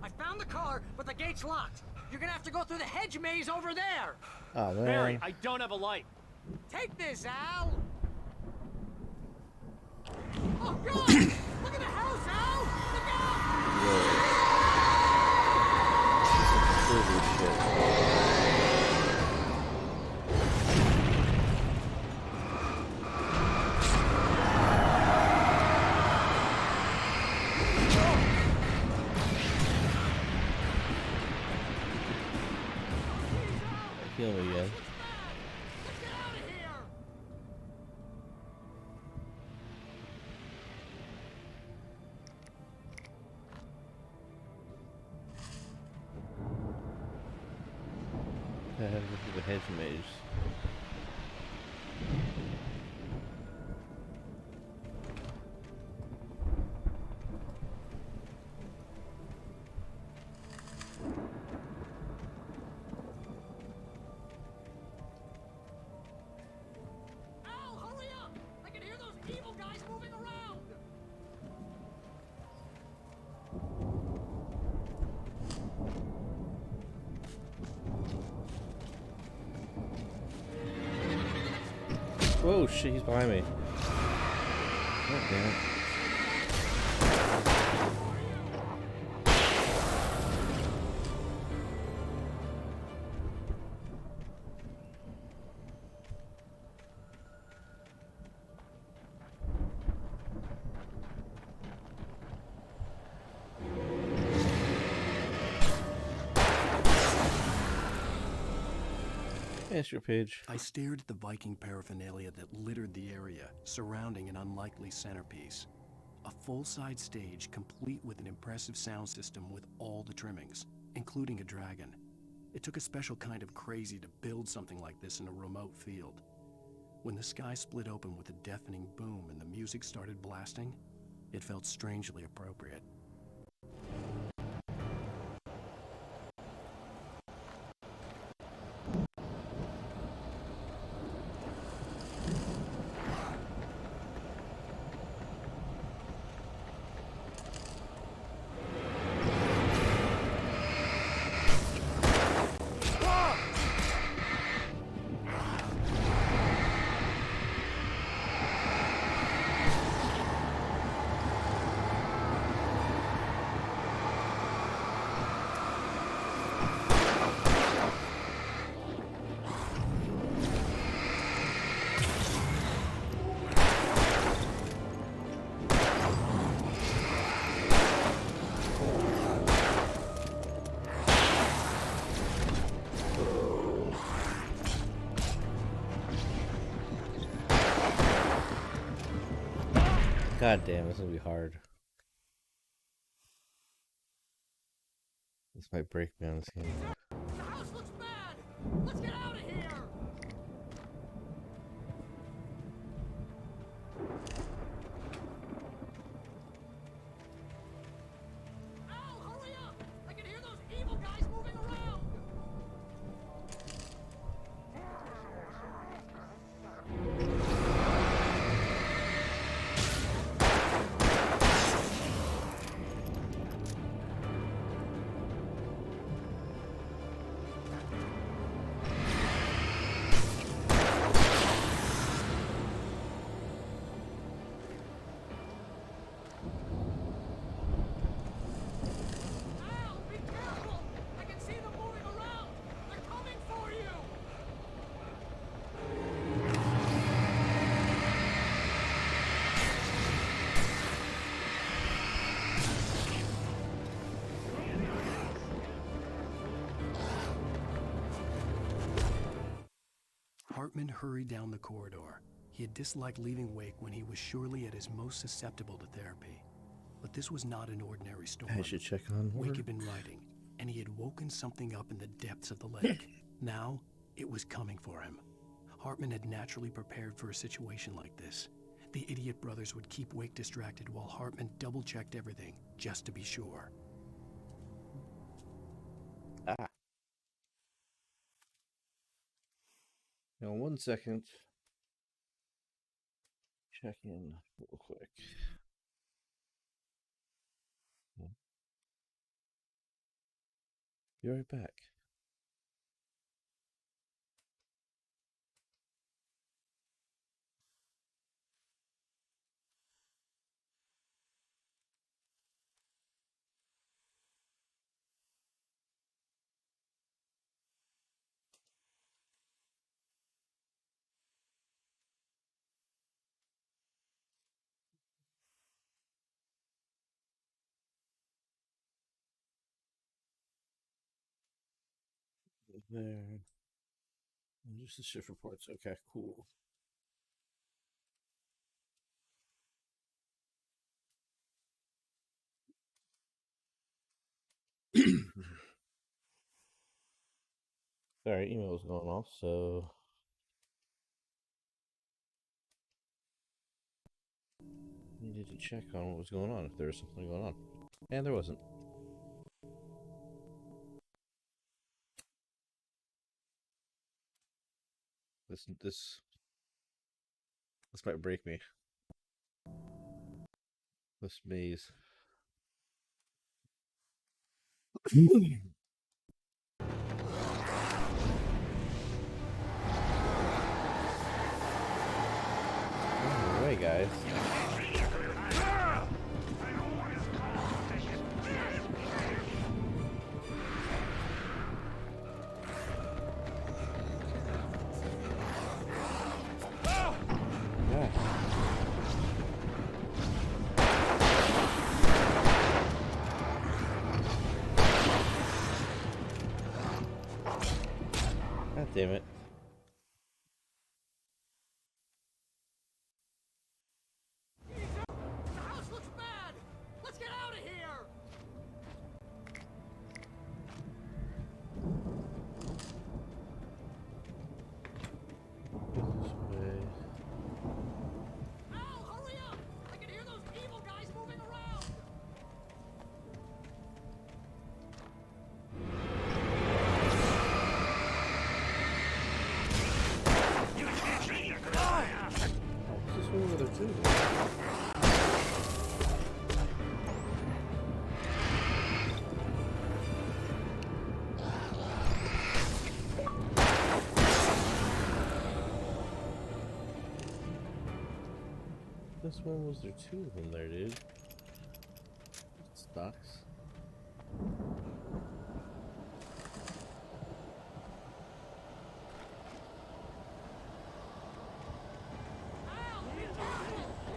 Speaker 16: I found the car, but the gate's locked. You're gonna have to go through the hedge maze over there.
Speaker 2: Oh, man.
Speaker 17: Barry, I don't have a light.
Speaker 16: Take this, Al! Oh, God! Look at the house, Al! Look out!
Speaker 2: Kill me again. I have to go through the hedge maze.
Speaker 16: Al, hurry up! I can hear those evil guys moving around!
Speaker 2: Whoa, shit, he's behind me. God damn it. Yes, your page.
Speaker 3: I stared at the Viking paraphernalia that littered the area, surrounding an unlikely centerpiece. A full-size stage complete with an impressive sound system with all the trimmings, including a dragon. It took a special kind of crazy to build something like this in a remote field. When the sky split open with a deafening boom and the music started blasting, it felt strangely appropriate.
Speaker 2: God damn, this is gonna be hard. This might break me on this game.
Speaker 4: The house looks bad! Let's get out of here! Al, hurry up! I can hear those evil guys moving around!
Speaker 3: Hartman hurried down the corridor. He had disliked leaving Wake when he was surely at his most susceptible to therapy. But this was not an ordinary storm.
Speaker 2: I should check on
Speaker 3: Wake
Speaker 2: her.
Speaker 3: had been writing, and he had woken something up in the depths of the lake. Now, it was coming for him. Hartman had naturally prepared for a situation like this. The idiot brothers would keep Wake distracted while Hartman double-checked everything, just to be sure.
Speaker 2: Ah. Now, 1 second. Check in real quick. Be right back. There. And just the shift reports. Okay, cool. Sorry, email was going off, so needed to check on what was going on, if there was something going on. And there wasn't. This might break me. This maze. Way, guys. God damn it. This one was there two of them there, dude. Stocks.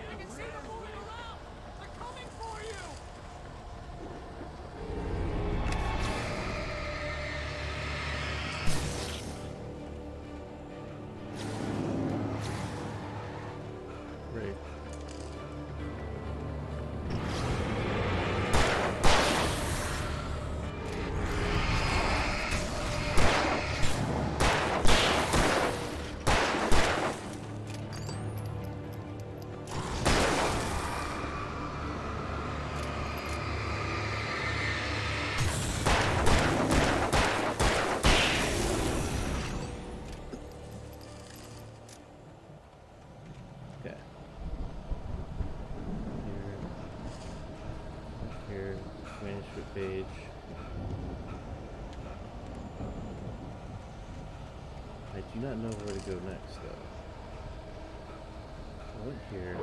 Speaker 4: I can see them moving around! They're coming for you!
Speaker 2: Great. Okay. Here, manuscript page. I do not know where to go next, though. I went here.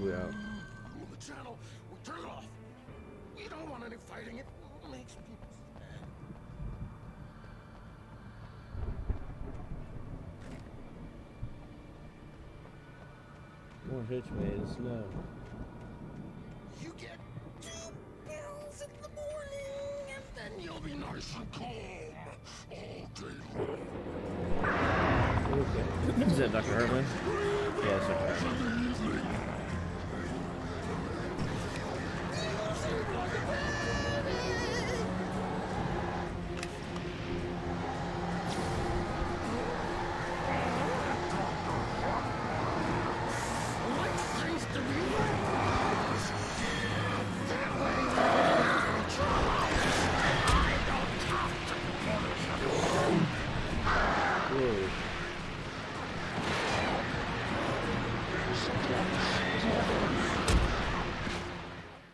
Speaker 2: Ooh, out.
Speaker 10: Move the channel. We'll turn it off. We don't want any fighting. It makes people sad.
Speaker 2: More hitchmates, no.
Speaker 10: You get 2 pills in the morning, and then you'll be nice and calm all day long.
Speaker 2: Okay. Is that Dr. Hartman? Yeah, it's Dr. Hartman.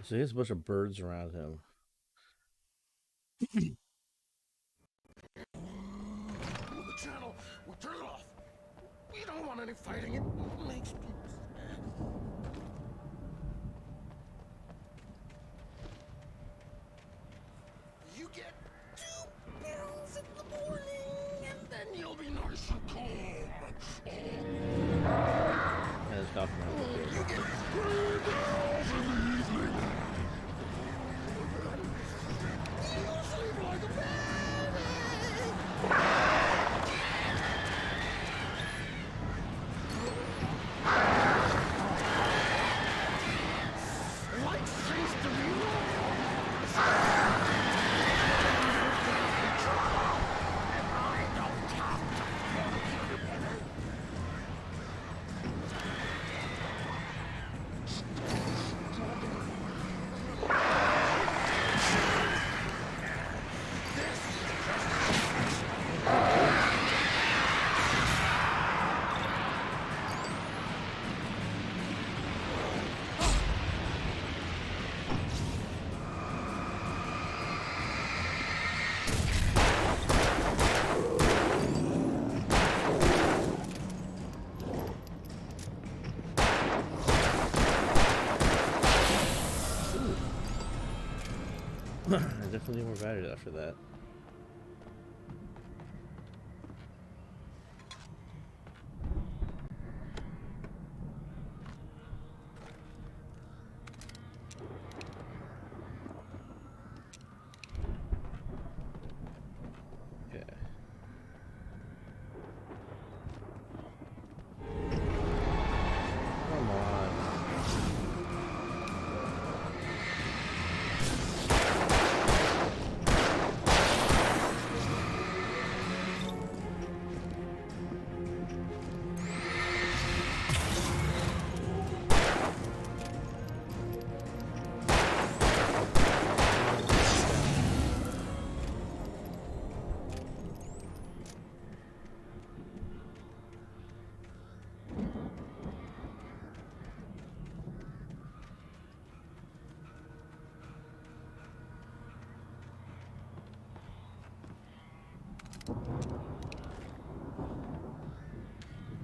Speaker 2: So he has a bunch of birds around him.
Speaker 10: Move the channel. We'll turn it off. We don't want any fighting. It makes people sad. You get 2 pills in the morning, and then you'll be nice and calm.
Speaker 2: And it's Dr. Hartman.
Speaker 10: You get 3 pills in the evening. You sleep like a baby. Life seems to be lost. And I don't have
Speaker 2: I definitely need more batteries after that. Okay. Come on.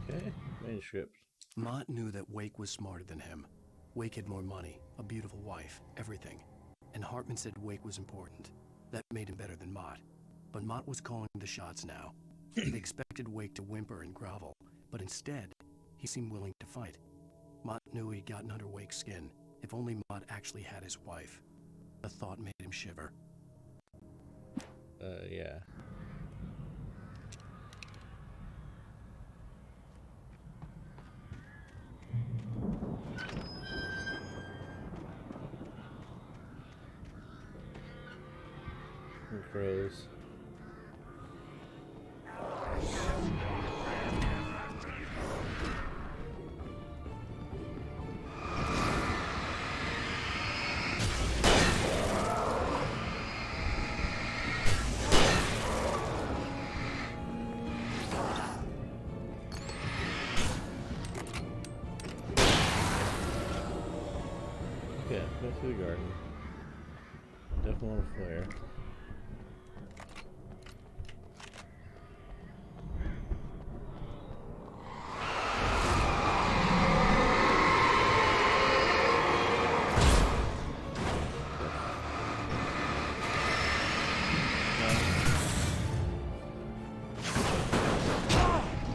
Speaker 2: Okay, manuscript.
Speaker 3: Mott knew that Wake was smarter than him. Wake had more money, a beautiful wife, everything. And Hartman said Wake was important. That made him better than Mott. But Mott was calling the shots now. He'd expected Wake to whimper and grovel, but instead, he seemed willing to fight. Mott knew he'd gotten under Wake's skin. If only Mott actually had his wife. The thought made him shiver.
Speaker 2: Yeah. Crows. Okay, go through the garden. Definitely want a flare.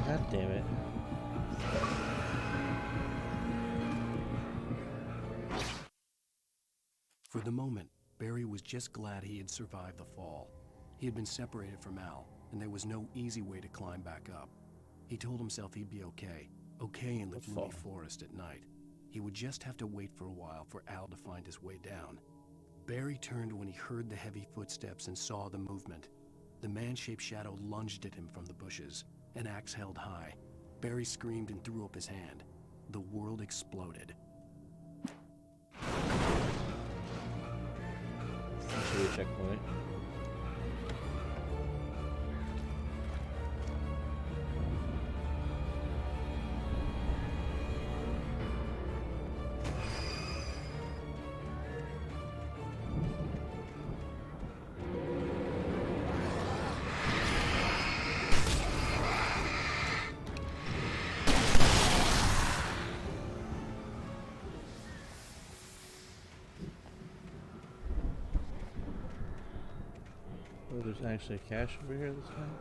Speaker 2: God damn it.
Speaker 3: For the moment, Barry was just glad he had survived the fall. He had been separated from Al, and there was no easy way to climb back up. He told himself he'd be okay in the gloomy forest at night. He would just have to wait for a while for Al to find his way down. Barry turned when he heard the heavy footsteps and saw the movement. The man-shaped shadow lunged at him from the bushes, an axe held high. Barry screamed and threw up his hand. The world exploded.
Speaker 2: Actually, a checkpoint. Oh, there's actually cash over here this time?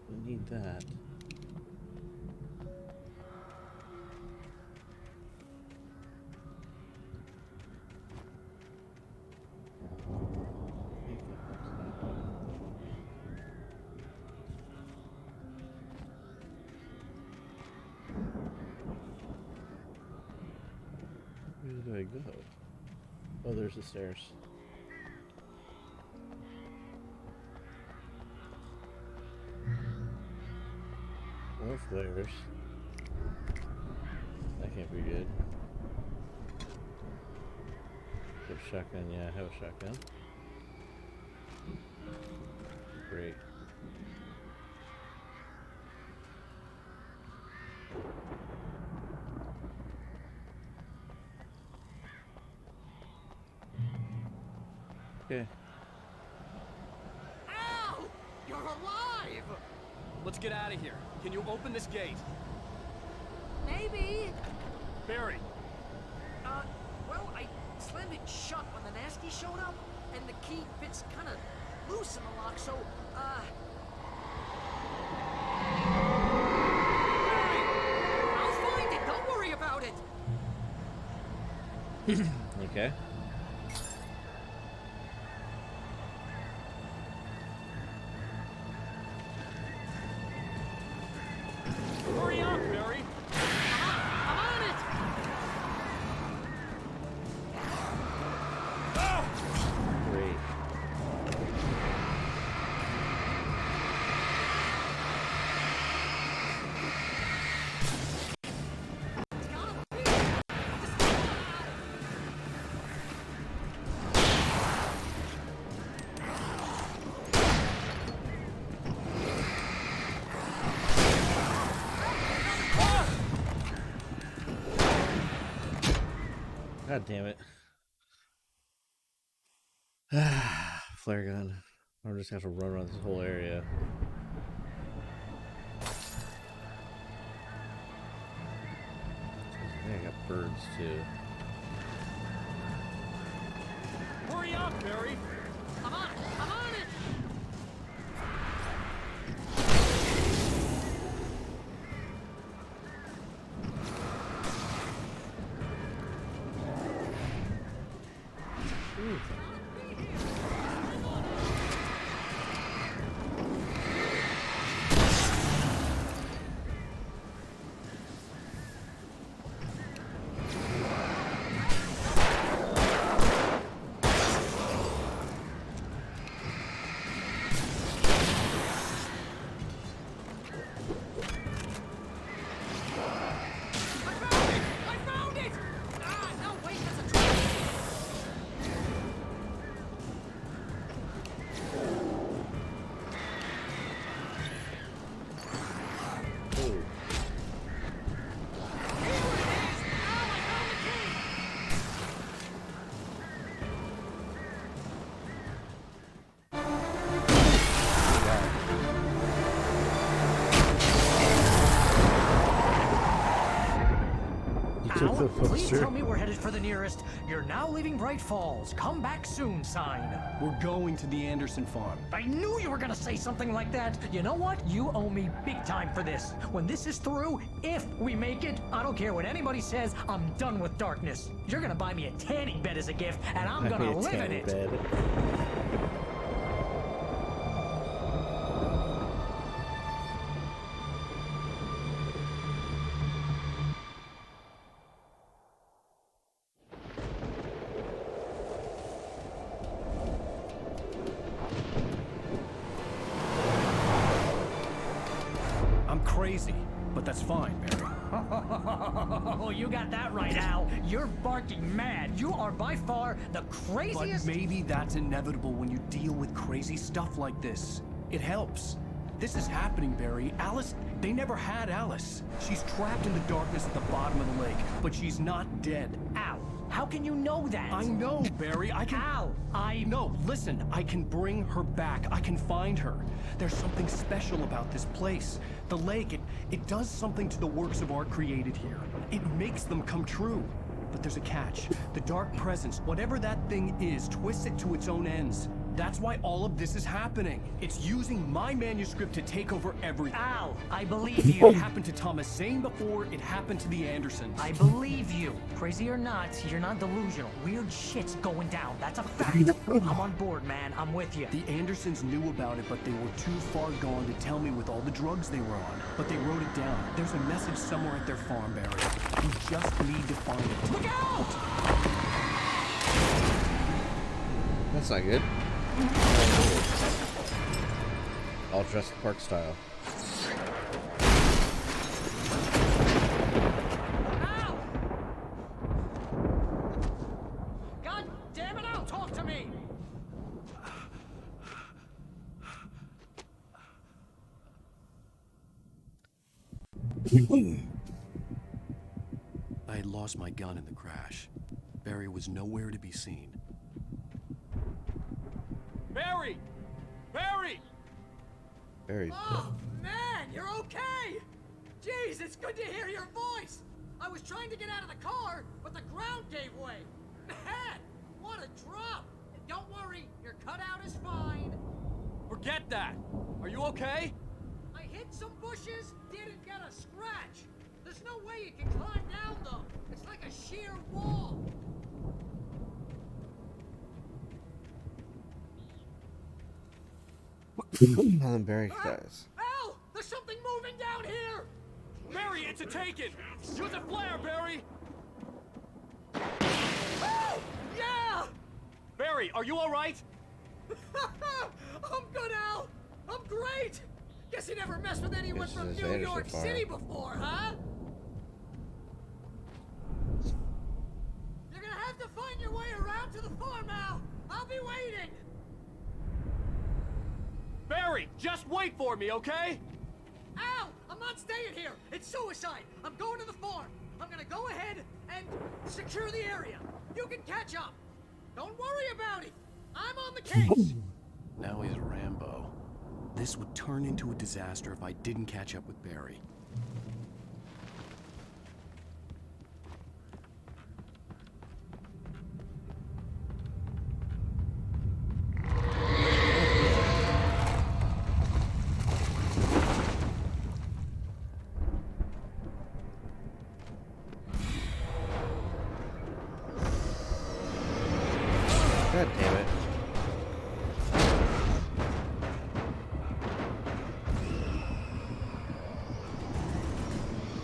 Speaker 2: We need that. Where do I go? Oh, there's the stairs. More flares. That can't be good. Have a shotgun, yeah, I have a shotgun. Great. Okay.
Speaker 4: Al! You're alive!
Speaker 17: Let's get out of here. Can you open this gate?
Speaker 16: Maybe.
Speaker 17: Barry!
Speaker 16: Well, I slammed it shut when the nasty showed up, and the key fits kind of loose in the lock, so, Barry! I'll find it, don't worry about it!
Speaker 2: Okay.
Speaker 17: Hurry up, Barry!
Speaker 16: I'm on it!
Speaker 2: Great. God damn it. Flare gun. I'm just gonna have to run around this whole area. I think I got birds too.
Speaker 17: Hurry up, Barry!
Speaker 16: I'm on it! I'm on it!
Speaker 3: Al, please tell me we're headed for the nearest "You're now leaving Bright Falls. Come back soon" sign.
Speaker 18: We're going to the Anderson farm.
Speaker 3: I knew you were gonna say something like that. You know what? You owe me big time for this. When this is through, if we make it, I don't care what anybody says, I'm done with darkness. You're gonna buy me a tanning bed as a gift, and I'm gonna live in it.
Speaker 2: Bed.
Speaker 3: I'm crazy, but that's fine, Barry. Oh, you got that right, Al. You're barking mad. You are by far the craziest.
Speaker 18: But maybe that's inevitable when you deal with crazy stuff like this. It helps. This is happening, Barry. Alice, they never had Alice. She's trapped in the darkness at the bottom of the lake, but she's not dead.
Speaker 3: Al, how can you know that?
Speaker 18: I know, Barry. I can...
Speaker 3: Al,
Speaker 18: No, listen. I can bring her back. I can find her. There's something special about this place. The lake, it does something to the works of art created here. It makes them come true. But there's a catch. The dark presence, whatever that thing is, twists it to its own ends. That's why all of this is happening. It's using my manuscript to take over everything.
Speaker 3: Al, I believe you.
Speaker 18: It happened to Thomas Zane before it happened to the Andersons.
Speaker 3: I believe you. Crazy or not, you're not delusional. Weird shit's going down. That's a fact. I'm on board, man. I'm with you.
Speaker 18: The Andersons knew about it, but they were too far gone to tell me with all the drugs they were on. But they wrote it down. There's a message somewhere at their farm, Barry. You just need to find it.
Speaker 3: Look out!
Speaker 2: That's not good. All Jurassic Park style.
Speaker 3: Al! God damn it, Al, talk to me!
Speaker 18: I had lost my gun in the crash. Barry was nowhere to be seen.
Speaker 17: Barry! Barry!
Speaker 2: Barry's
Speaker 16: Oh, man, you're okay! Jeez, it's good to hear your voice! I was trying to get out of the car, but the ground gave way. Man, what a drop! And don't worry, your cutout is fine.
Speaker 17: Forget that! Are you okay?
Speaker 16: I hit some bushes, didn't get a scratch. There's no way you can climb down, though. It's like a sheer wall.
Speaker 2: And then Barry dies.
Speaker 16: Al! There's something moving down here!
Speaker 17: Barry, it's a taken! Use a flare, Barry!
Speaker 16: Oh! Yeah!
Speaker 17: Barry, are you alright?
Speaker 16: I'm good, Al! I'm great! Guess you never messed with anyone
Speaker 2: This
Speaker 16: from
Speaker 2: is
Speaker 16: New
Speaker 2: Anderson
Speaker 16: York
Speaker 2: Farm.
Speaker 16: City before, huh? You're gonna have to find your way around to the farm, Al! I'll be waiting!
Speaker 17: Barry, just wait for me, okay?
Speaker 16: Al! I'm not staying here! It's suicide! I'm going to the farm! I'm gonna go ahead and secure the area!
Speaker 8: You can catch up. Don't worry about it. I'm on the case.
Speaker 3: Now he's Rambo. This would turn into a disaster if I didn't catch up with Barry.
Speaker 2: God damn it.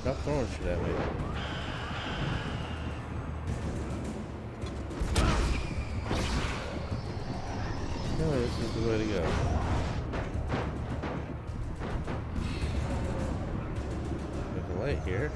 Speaker 2: Stop throwing shit at me. No, this is the way to go. There's a light here.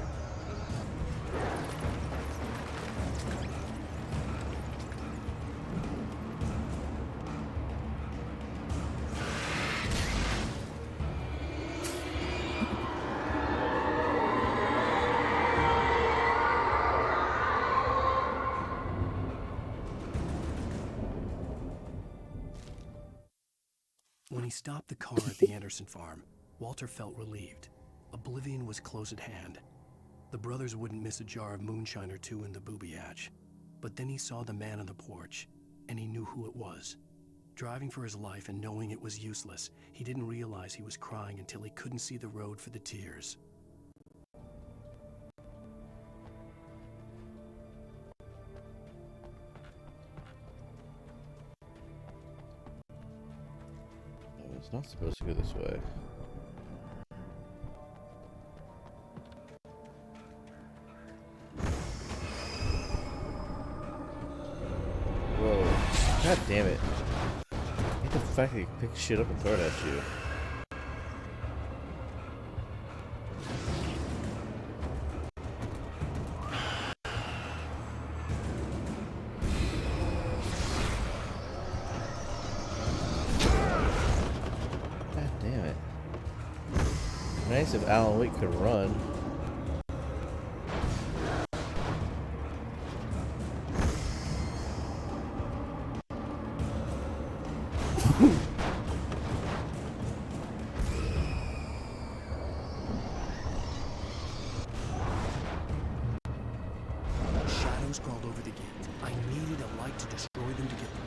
Speaker 3: When he stopped the car at the Anderson farm, Walter felt relieved. Oblivion was close at hand. The brothers wouldn't miss a jar of moonshine or two in the booby hatch. But then he saw the man on the porch, and he knew who it was. Driving for his life and knowing it was useless, he didn't realize he was crying until he couldn't see the road for the tears.
Speaker 2: It's not supposed to go this way. Whoa. God damn it. I hate the fact that you pick shit up and throw it at you. Nice if Alan Wake could run.
Speaker 3: Shadows crawled over the gate. I needed a light to destroy them to get through.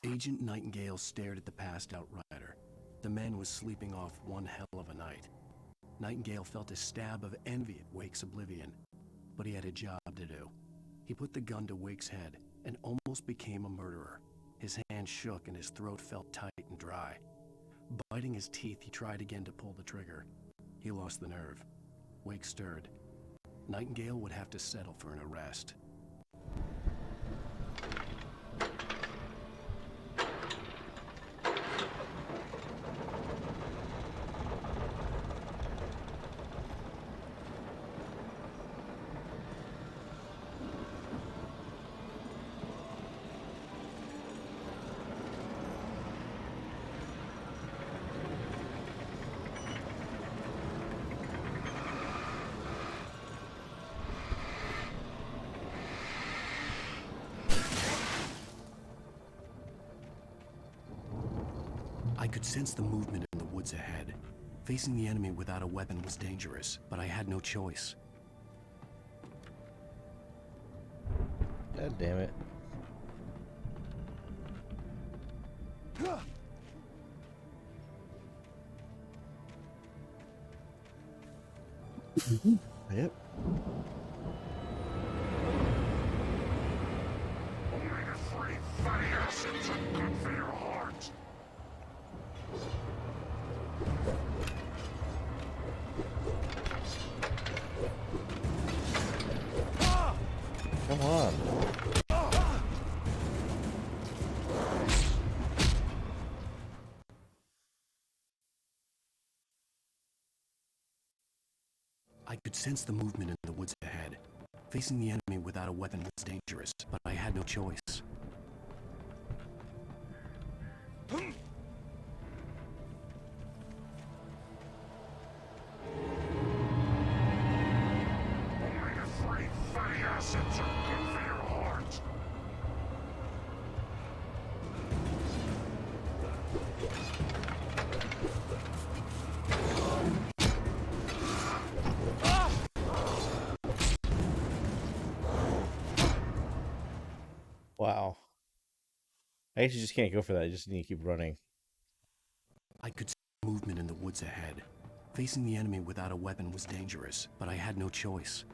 Speaker 3: Agent Nightingale stared at the passed-out rider. The man was sleeping off one hell of a night. Nightingale felt a stab of envy at Wake's oblivion, but he had a job to do. He put the gun to Wake's head and almost became a murderer. His hand shook and his throat felt tight and dry. Biting his teeth, he tried again to pull the trigger. He lost the nerve. Wake stirred. Nightingale would have to settle for an arrest. I could sense the movement in the woods ahead. Facing the enemy without a weapon was dangerous, but I had no choice.
Speaker 2: God damn it. Yep.
Speaker 11: Omega-3 fatty acids are good for your heart.
Speaker 2: Come on.
Speaker 3: I could sense the movement in the woods ahead. Facing the enemy without a weapon was dangerous, but I had no choice.
Speaker 2: Wow. I actually just can't go for that. I just need to keep running.
Speaker 3: I could see movement in the woods ahead. Facing the enemy without a weapon was dangerous, but I had no choice.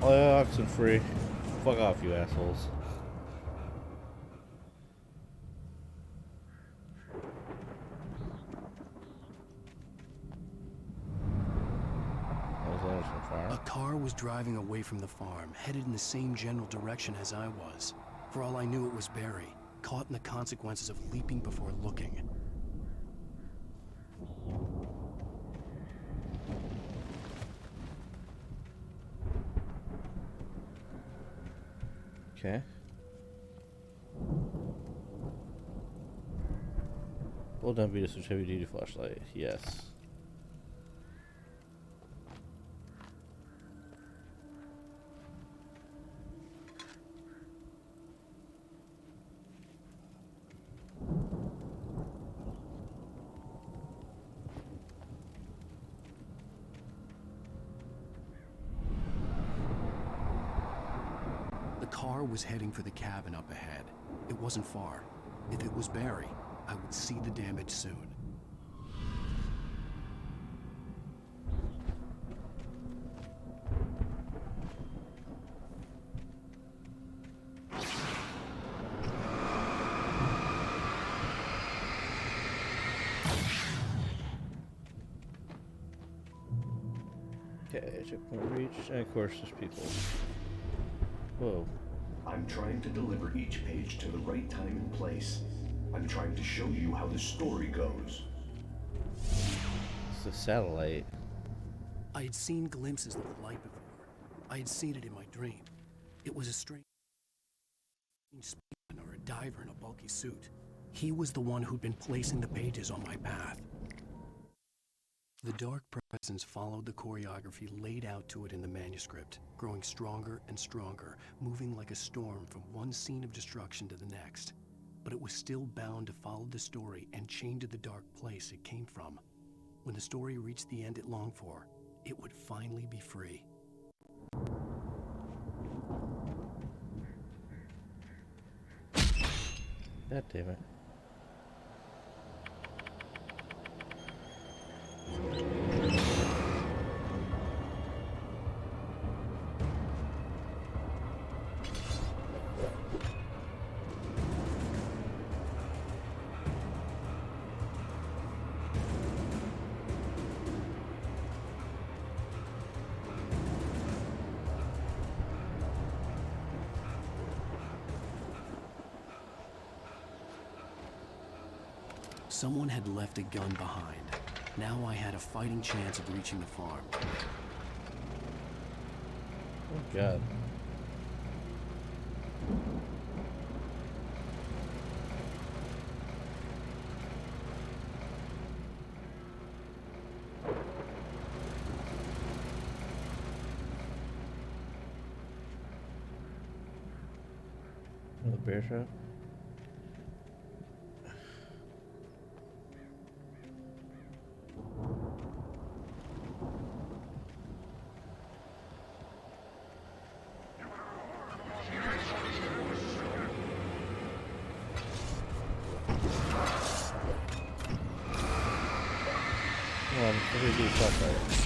Speaker 2: Oh, oxen free. Fuck off, you assholes.
Speaker 3: A car was driving away from the farm, headed in the same general direction as I was. For all I knew, it was Barry, caught in the consequences of leaping before looking.
Speaker 2: Okay. Hold down B to switch heavy duty flashlight. Yes.
Speaker 3: The car was heading for the cabin up ahead. It wasn't far. If it was Barry, I would see the damage soon.
Speaker 2: Okay, checkpoint reached, and of course there's people. Whoa.
Speaker 19: I'm trying to deliver each page to the right time and place. I'm trying to show you how the story goes.
Speaker 2: It's a satellite.
Speaker 3: I had seen glimpses of the light before. I had seen it in my dream. It was a strange spaceman or a diver in a bulky suit. He was the one who'd been placing the pages on my path. The dark presence followed the choreography laid out to it in the manuscript, growing stronger and stronger, moving like a storm from one scene of destruction to the next. But it was still bound to follow the story and chained to the dark place it came from. When the story reached the end it longed for, it would finally be free.
Speaker 2: God damn it.
Speaker 3: Someone had left a gun behind. Now I had a fighting chance of reaching the farm.
Speaker 2: Oh God. Oh, the bear trap? flashlight.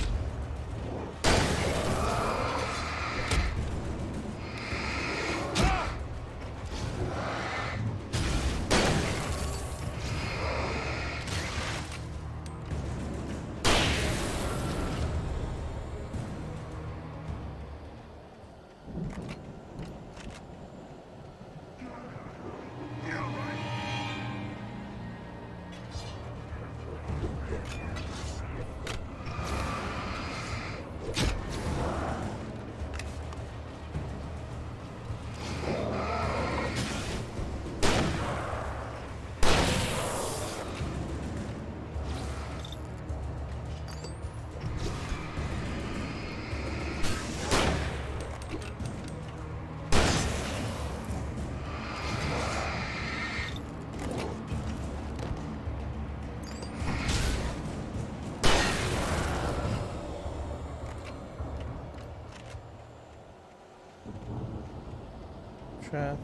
Speaker 2: Trap.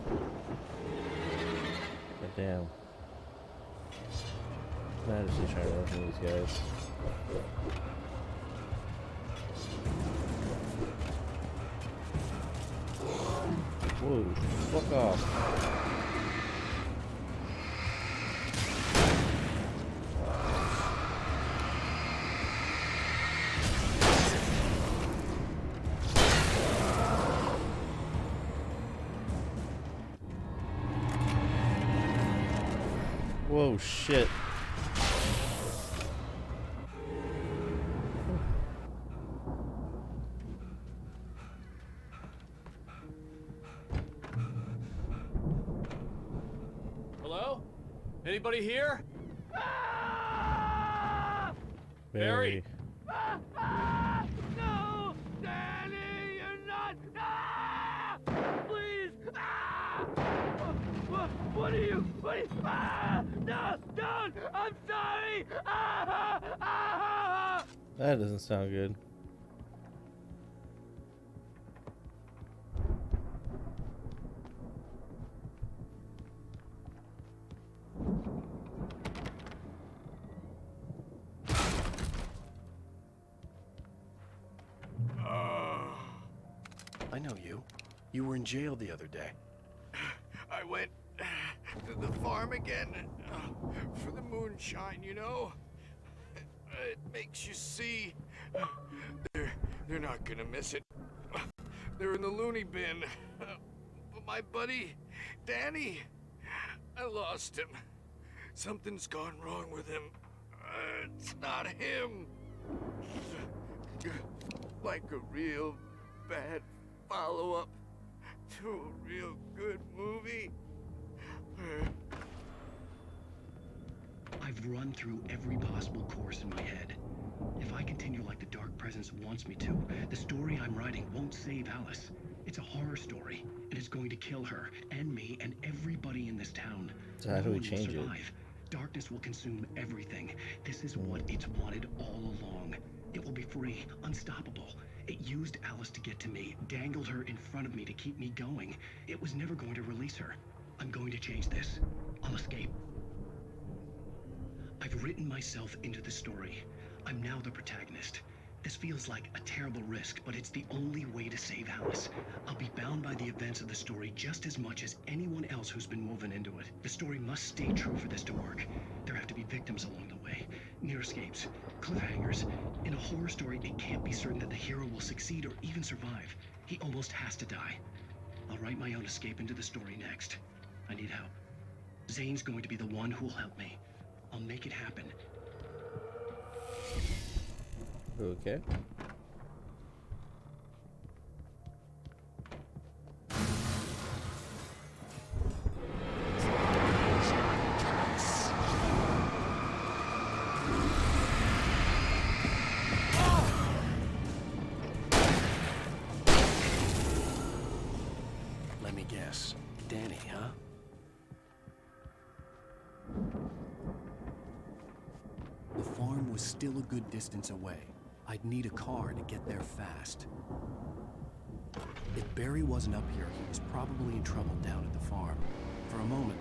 Speaker 2: God damn. I'm just trying to run from these guys. Whoa, fuck off. Whoa, shit.
Speaker 17: Hello? Anybody here?
Speaker 2: Barry.
Speaker 4: No! Danny, you're not! Ah! Please! Ah! What are you? Ah! No! Don't! I'm sorry! Ah! Ah!
Speaker 2: That doesn't sound good.
Speaker 3: I know you. You were in jail the other day.
Speaker 10: I went to the farm again for the moonshine, you know? It makes you see. They're not gonna miss it. They're in the loony bin. But my buddy, Danny, I lost him. Something's gone wrong with him. It's not him. Like a real bad follow-up to a real good movie.
Speaker 3: I've run through every possible course in my head. If I continue like the Dark Presence wants me to, the story I'm writing won't save Alice. It's a horror story, and it's going to kill her, and me, and everybody in this town.
Speaker 2: So how do we
Speaker 3: No one will
Speaker 2: change it?
Speaker 3: survive. Darkness will consume everything. This is what it's wanted all along. It will be free, unstoppable. It used Alice to get to me, dangled her in front of me to keep me going. It was never going to release her. I'm going to change this. I'll escape. I've written myself into the story. I'm now the protagonist. This feels like a terrible risk, but it's the only way to save Alice. I'll be bound by the events of the story just as much as anyone else who's been woven into it. The story must stay true for this to work. There have to be victims along the way, near escapes, cliffhangers. In a horror story, it can't be certain that the hero will succeed or even survive. He almost has to die. I'll write my own escape into the story next. I need help. Zane's going to be the one who'll help me. I'll make it happen.
Speaker 2: Okay.
Speaker 3: Let me guess. Danny, huh? The farm was still a good distance away. I'd need a car to get there fast. If Barry wasn't up here, he was probably in trouble down at the farm. For a moment,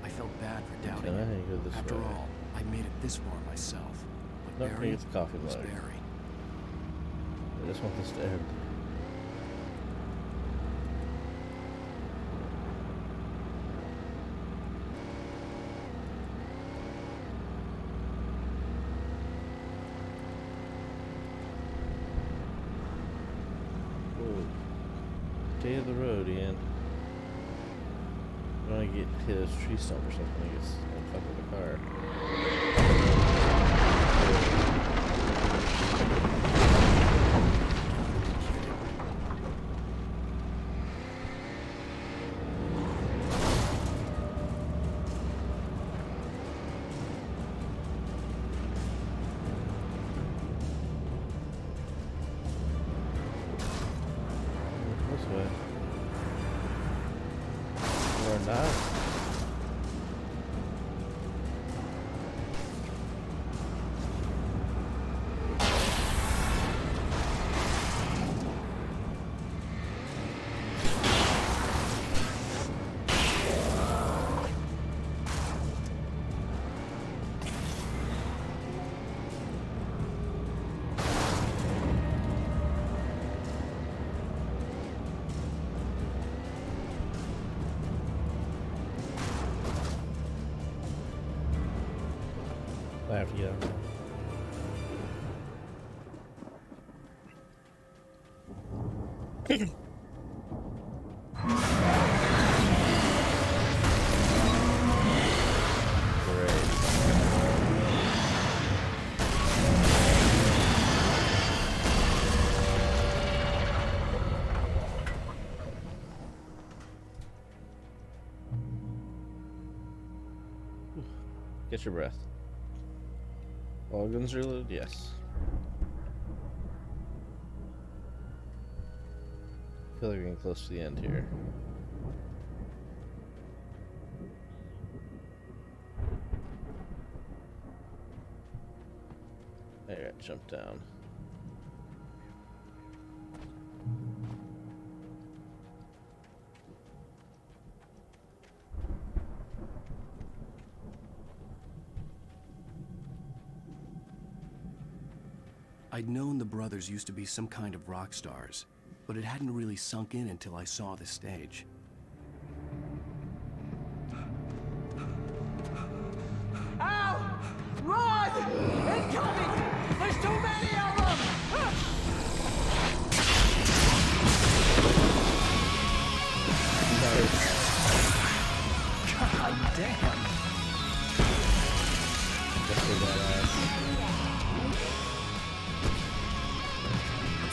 Speaker 3: I felt bad for doubting
Speaker 2: Okay,
Speaker 3: him.
Speaker 2: go this
Speaker 3: After
Speaker 2: way.
Speaker 3: all, I made it this far myself. But
Speaker 2: Okay,
Speaker 3: Barry
Speaker 2: it's coffee
Speaker 3: was
Speaker 2: mug.
Speaker 3: Barry.
Speaker 2: I just want this to end. Day of the road, Ian. I want to get hit a tree stump or something, I guess, and fuck with the car. This way. Or not. I have to get out. Get your breath. All guns reloaded? Yes. I feel like we're getting close to the end here. Alright, jump down.
Speaker 3: I'd known the brothers used to be some kind of rock stars, but it hadn't really sunk in until I saw the stage.
Speaker 4: Ow! Run! Incoming! There's too many of them!
Speaker 3: God damn!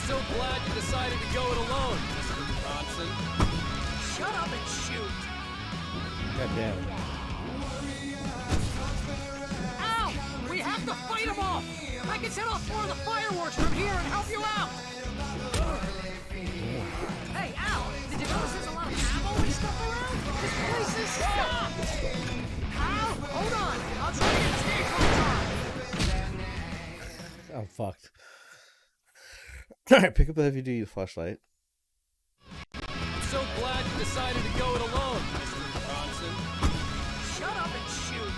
Speaker 17: So glad you decided to go it alone, Mr. Bronson.
Speaker 16: Shut up and shoot!
Speaker 2: God damn.
Speaker 16: Ow! We have to fight them off! I can set off more of the fireworks from here and help you out! Hey, Al! Did you notice there's a lot of ammo and stuff around? This place is stopped! Al! Hold on! I'll try to get the stage lights on!
Speaker 2: I'm fucked. Alright, pick up a heavy duty flashlight.
Speaker 17: I'm so glad you decided to go it alone, Mr. Bronson.
Speaker 16: Shut up and shoot!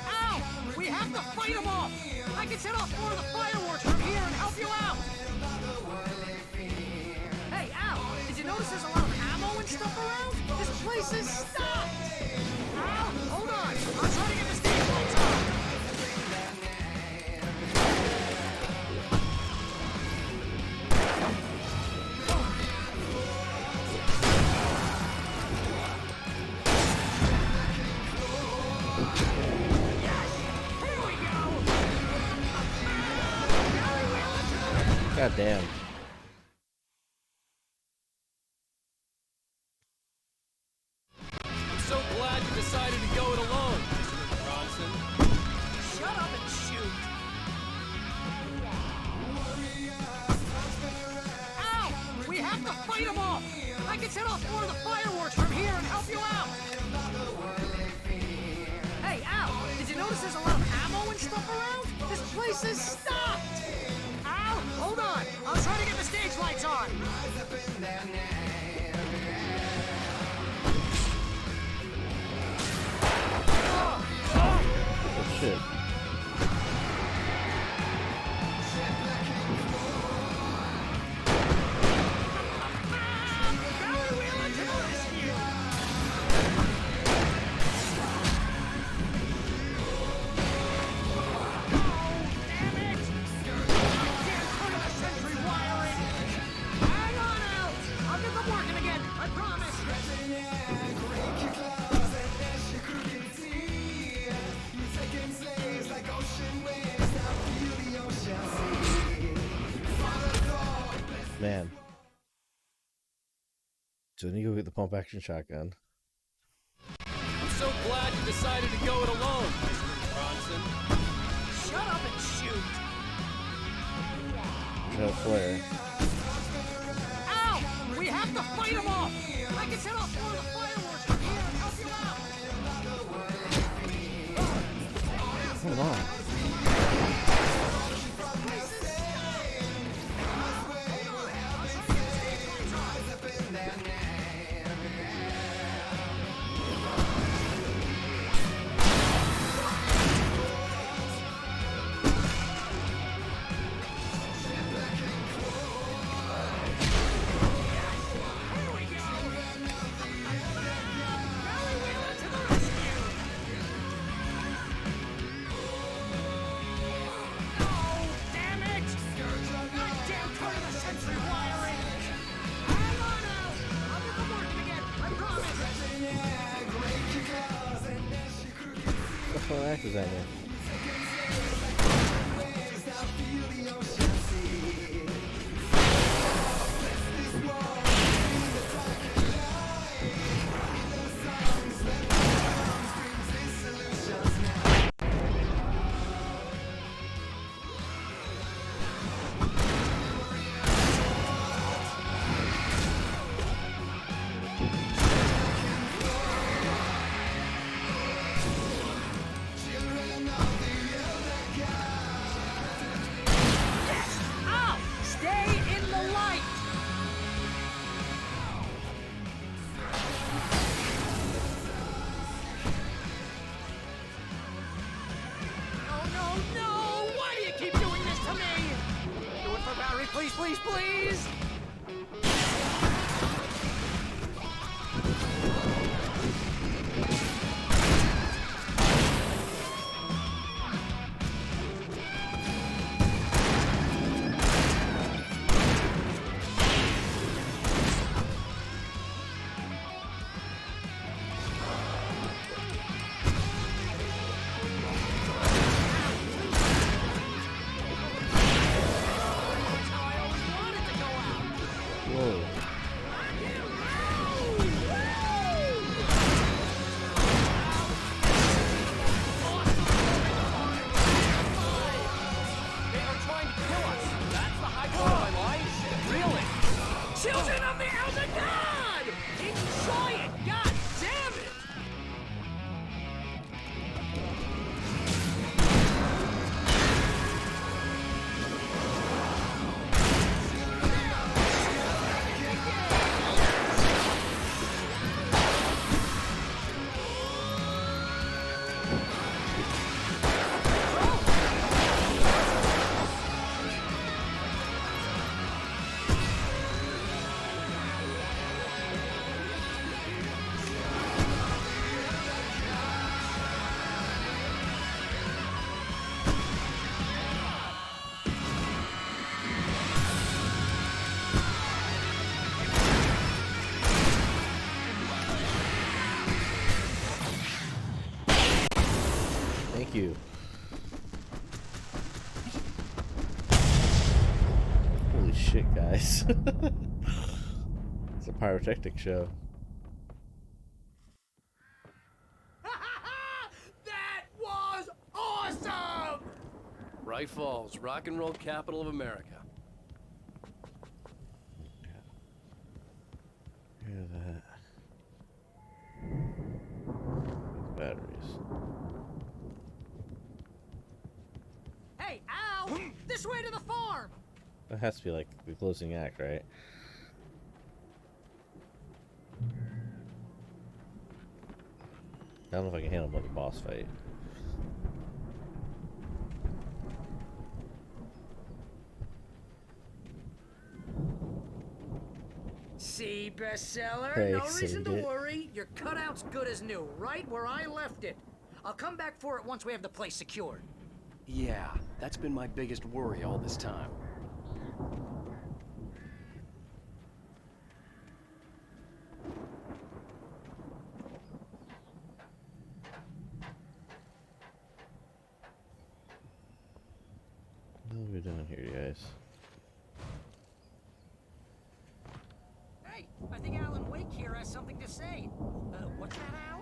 Speaker 16: Ow! We have to fight them off! I can set off more of the fireworks from here and help you out! Hey, Al! Did you notice there's a lot of ammo and stuff around? This place is stopped! Al! Hold on! I'll try to get the stage lights on!
Speaker 2: God damn.
Speaker 17: I'm so glad you decided to go it alone, Mr. Bronson.
Speaker 16: Shut up and shoot! Ow! We have to fight them off! I can set off more of the fireworks from here and help you out! Hey, Al! Did you notice there's a lot of ammo and stuff around? This place is stopped! Al! Hold on! I'll try to get the stage lights on!
Speaker 2: Oh shit. man. So then you go get the pump action shotgun.
Speaker 17: I'm so glad you decided to go it alone, Mr. Bronson.
Speaker 16: Shut up and shoot!
Speaker 2: Got a flare.
Speaker 16: Ow! We have to fight him off! I can set off one of the fireworks from here and help you out!
Speaker 2: Hold on. What act is that in?
Speaker 16: Please, please, please! Children of the Elder God! Enjoy it! God damn it!
Speaker 2: Thank you. Holy shit, guys. It's a pyrotechnic show.
Speaker 16: That was awesome!
Speaker 17: Bright Falls, rock and roll capital of America.
Speaker 2: Hear that. Batteries.
Speaker 16: Hey, ow! This way to the farm!
Speaker 2: That has to be like the closing act, right? I don't know if I can handle like a boss fight.
Speaker 16: See, bestseller?
Speaker 2: Hey,
Speaker 16: No reason to
Speaker 2: Syndicate.
Speaker 16: worry. Your cutout's good as new, right where I left it. I'll come back for it once we have the place secured.
Speaker 3: Yeah, that's been my biggest worry all this time.
Speaker 2: What are we doing here, guys?
Speaker 16: insane. What's that, Al?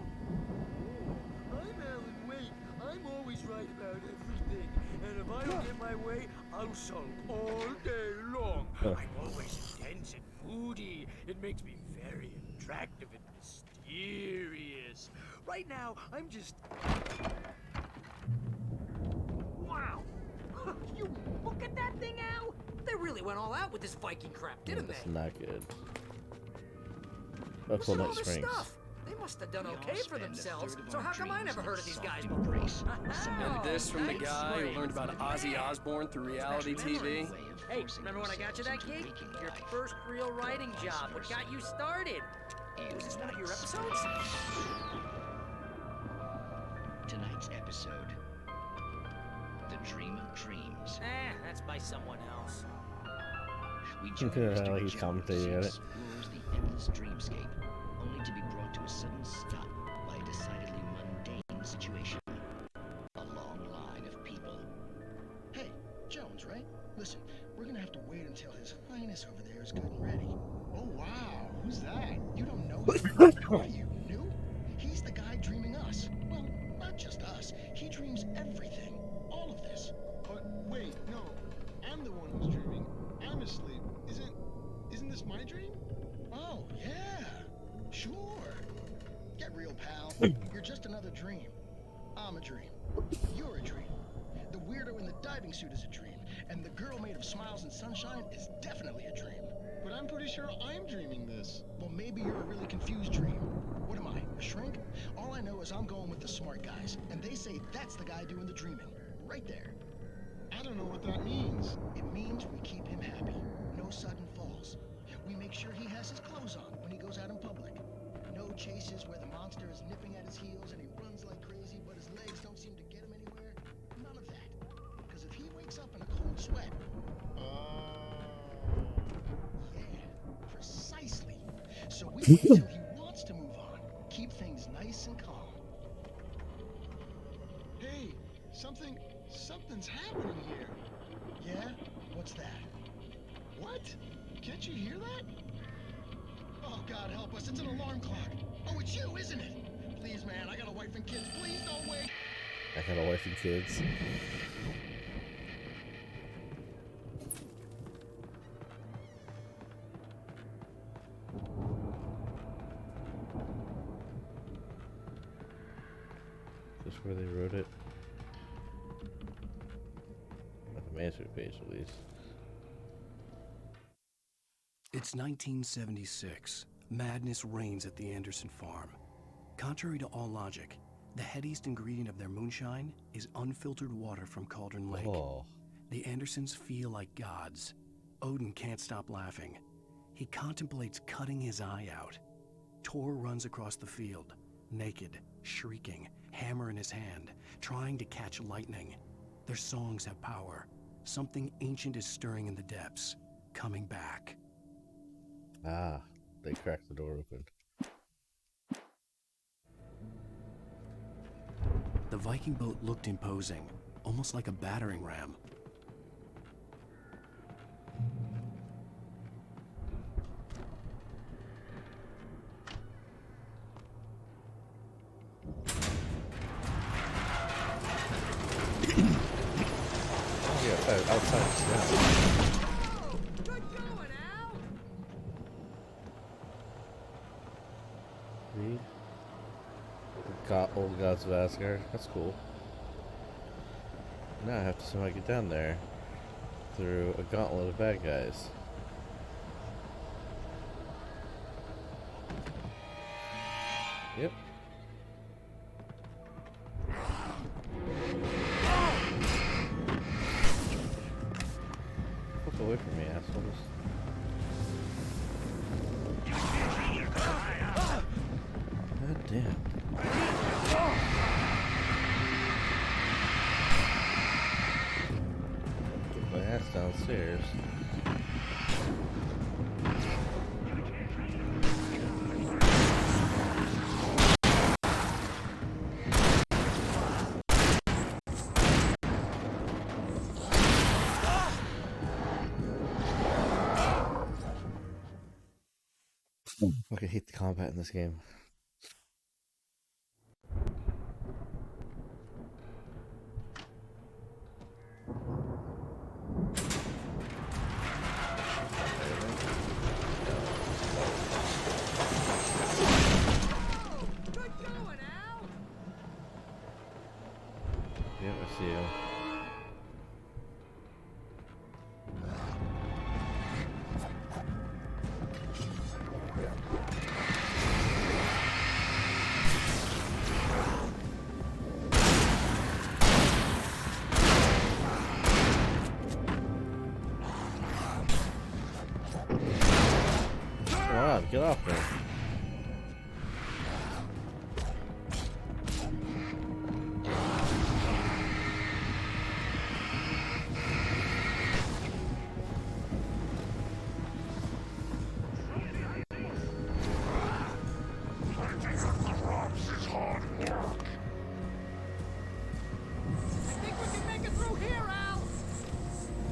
Speaker 20: I'm Alan Wake. I'm always right about everything. And if I don't get my way, I'll sulk all day long. I'm always intense and moody. It makes me very attractive and mysterious. Right now, I'm just...
Speaker 16: Wow! You look at that thing, Al! They really went all out with this Viking crap, didn't
Speaker 2: That's
Speaker 16: they?
Speaker 2: not good. That's
Speaker 16: Look
Speaker 2: all
Speaker 16: at all
Speaker 2: Night
Speaker 16: this
Speaker 2: Springs.
Speaker 16: stuff. They must have done okay for themselves. So how come I never heard of these guys
Speaker 18: And
Speaker 16: before?
Speaker 18: this from the
Speaker 16: Night
Speaker 18: guy who
Speaker 16: Springs.
Speaker 18: learned about Ozzy Osbourne through reality TV?
Speaker 16: Hey, remember when I got you that gig? Your first real writing job. What got you started? Was this one of your episodes?
Speaker 21: Tonight's episode, The Dream of Dreams.
Speaker 16: That's by someone else.
Speaker 21: We join
Speaker 2: Yeah,
Speaker 21: Mr.
Speaker 2: he's
Speaker 21: Jones
Speaker 2: commentating
Speaker 21: who
Speaker 2: on it.
Speaker 21: explores the endless dreamscape, only to be brought to a sudden stop by a decidedly mundane situation. A long line of people.
Speaker 12: Hey, Jones, right? Listen, we're gonna have to wait until His Highness over there is good and ready. Oh, wow. Who's that? You don't know him? Are you new? He's the guy dreaming us. Well, not just us. He dreams everything. All of this.
Speaker 22: But wait, no. I'm the one who's dreaming. I'm asleep. Isn't this my dream?
Speaker 12: Oh, yeah. Sure. Get real, pal. You're just another dream. I'm a dream. You're a dream. The weirdo in the diving suit is a dream. And the girl made of smiles and sunshine is definitely a dream.
Speaker 22: But I'm pretty sure I'm dreaming this.
Speaker 12: Well, maybe you're a really confused dream. What am I, a shrink? All I know is I'm going with the smart guys, and they say that's the guy doing the dreaming. Right there.
Speaker 22: I don't know what that means.
Speaker 12: It means we keep him happy. No sudden falls. We make sure he has his clothes on when he goes out in public. No chases where the monster is nipping at his heels and he runs like crazy, but his legs don't seem to get him anywhere. None of that. Because if he wakes up in a cold sweat... Yeah, precisely. So we wait till he wants to move on. Keep things nice and calm.
Speaker 22: Hey, something's happening here.
Speaker 12: Yeah? What's that?
Speaker 22: What? Can't you hear that?
Speaker 12: Oh, God help us. It's an alarm clock. Oh, it's you, isn't it? Please, man, I got a wife and kids. Please don't wait.
Speaker 2: I got a wife and kids. Is this where they wrote it? On the manuscript page, at least.
Speaker 3: It's 1976. Madness reigns at the Anderson farm. Contrary to all logic, the headiest ingredient of their moonshine is unfiltered water from Cauldron Lake.
Speaker 2: Oh.
Speaker 3: The Andersons feel like gods. Odin can't stop laughing. He contemplates cutting his eye out. Tor runs across the field, naked, shrieking, hammer in his hand, trying to catch lightning. Their songs have power. Something ancient is stirring in the depths, coming back.
Speaker 2: Ah, they cracked the door open.
Speaker 3: The Viking boat looked imposing, almost like a battering ram.
Speaker 2: Outside.
Speaker 16: Good going, Al.
Speaker 2: Read. Old Gods of Asgard. That's cool. Now I have to somehow get down there through a gauntlet of bad guys. Yep. Fuck away from me, assholes. God damn. Get my ass downstairs. I hate the combat in this game. Yep, I see you. Come on, get off me.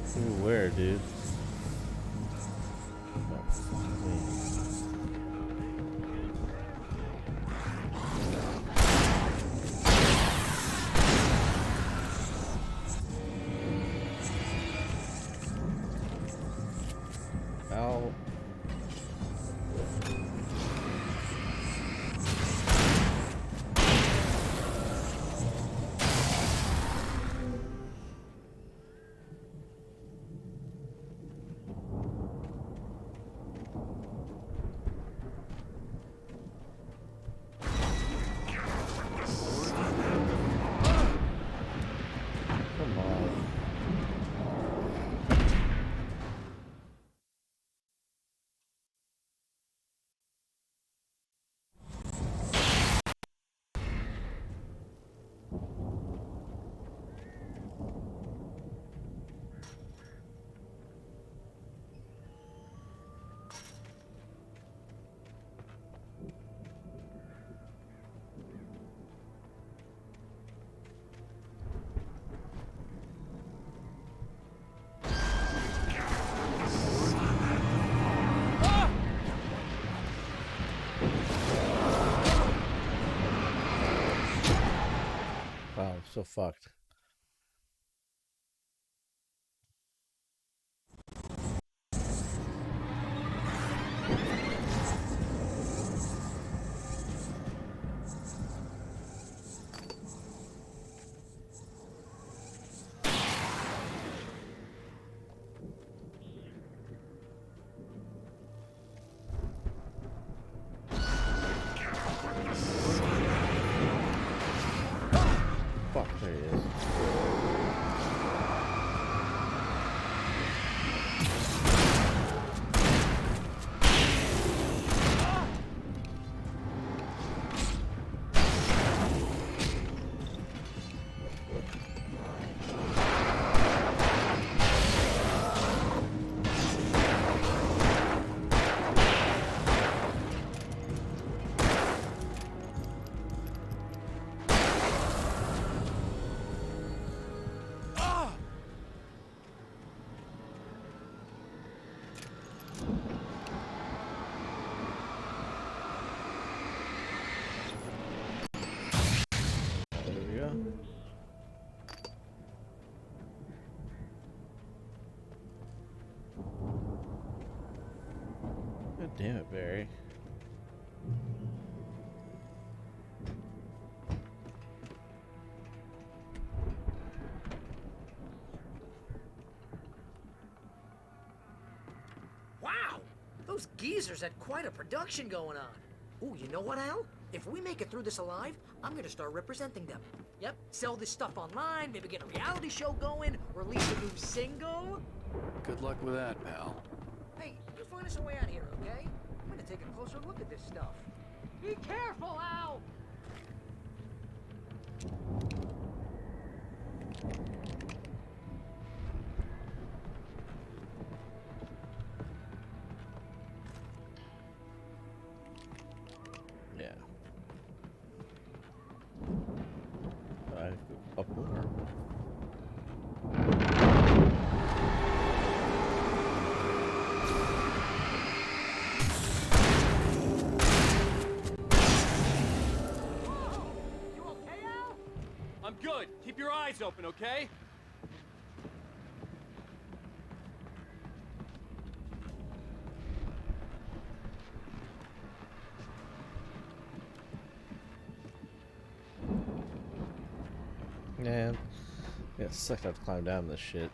Speaker 2: Through where, dude? Ow. Come on. Wow, I'm so fucked. Fuck, there he is. There we go. God damn it, Barry.
Speaker 16: Wow! Those geezers had quite a production going on. Ooh, you know what, Al? If we make it through this alive, I'm gonna start representing them. Yep, sell this stuff online, maybe get a reality show going, release a new single.
Speaker 3: Good luck with that, pal.
Speaker 16: Hey, you find us a way out here, okay? I'm gonna take a closer look at this stuff. Be careful, Al!
Speaker 2: Yeah. I go up more.
Speaker 17: Keep your eyes open, okay?
Speaker 2: Man, yeah, it sucked to climb down this shit.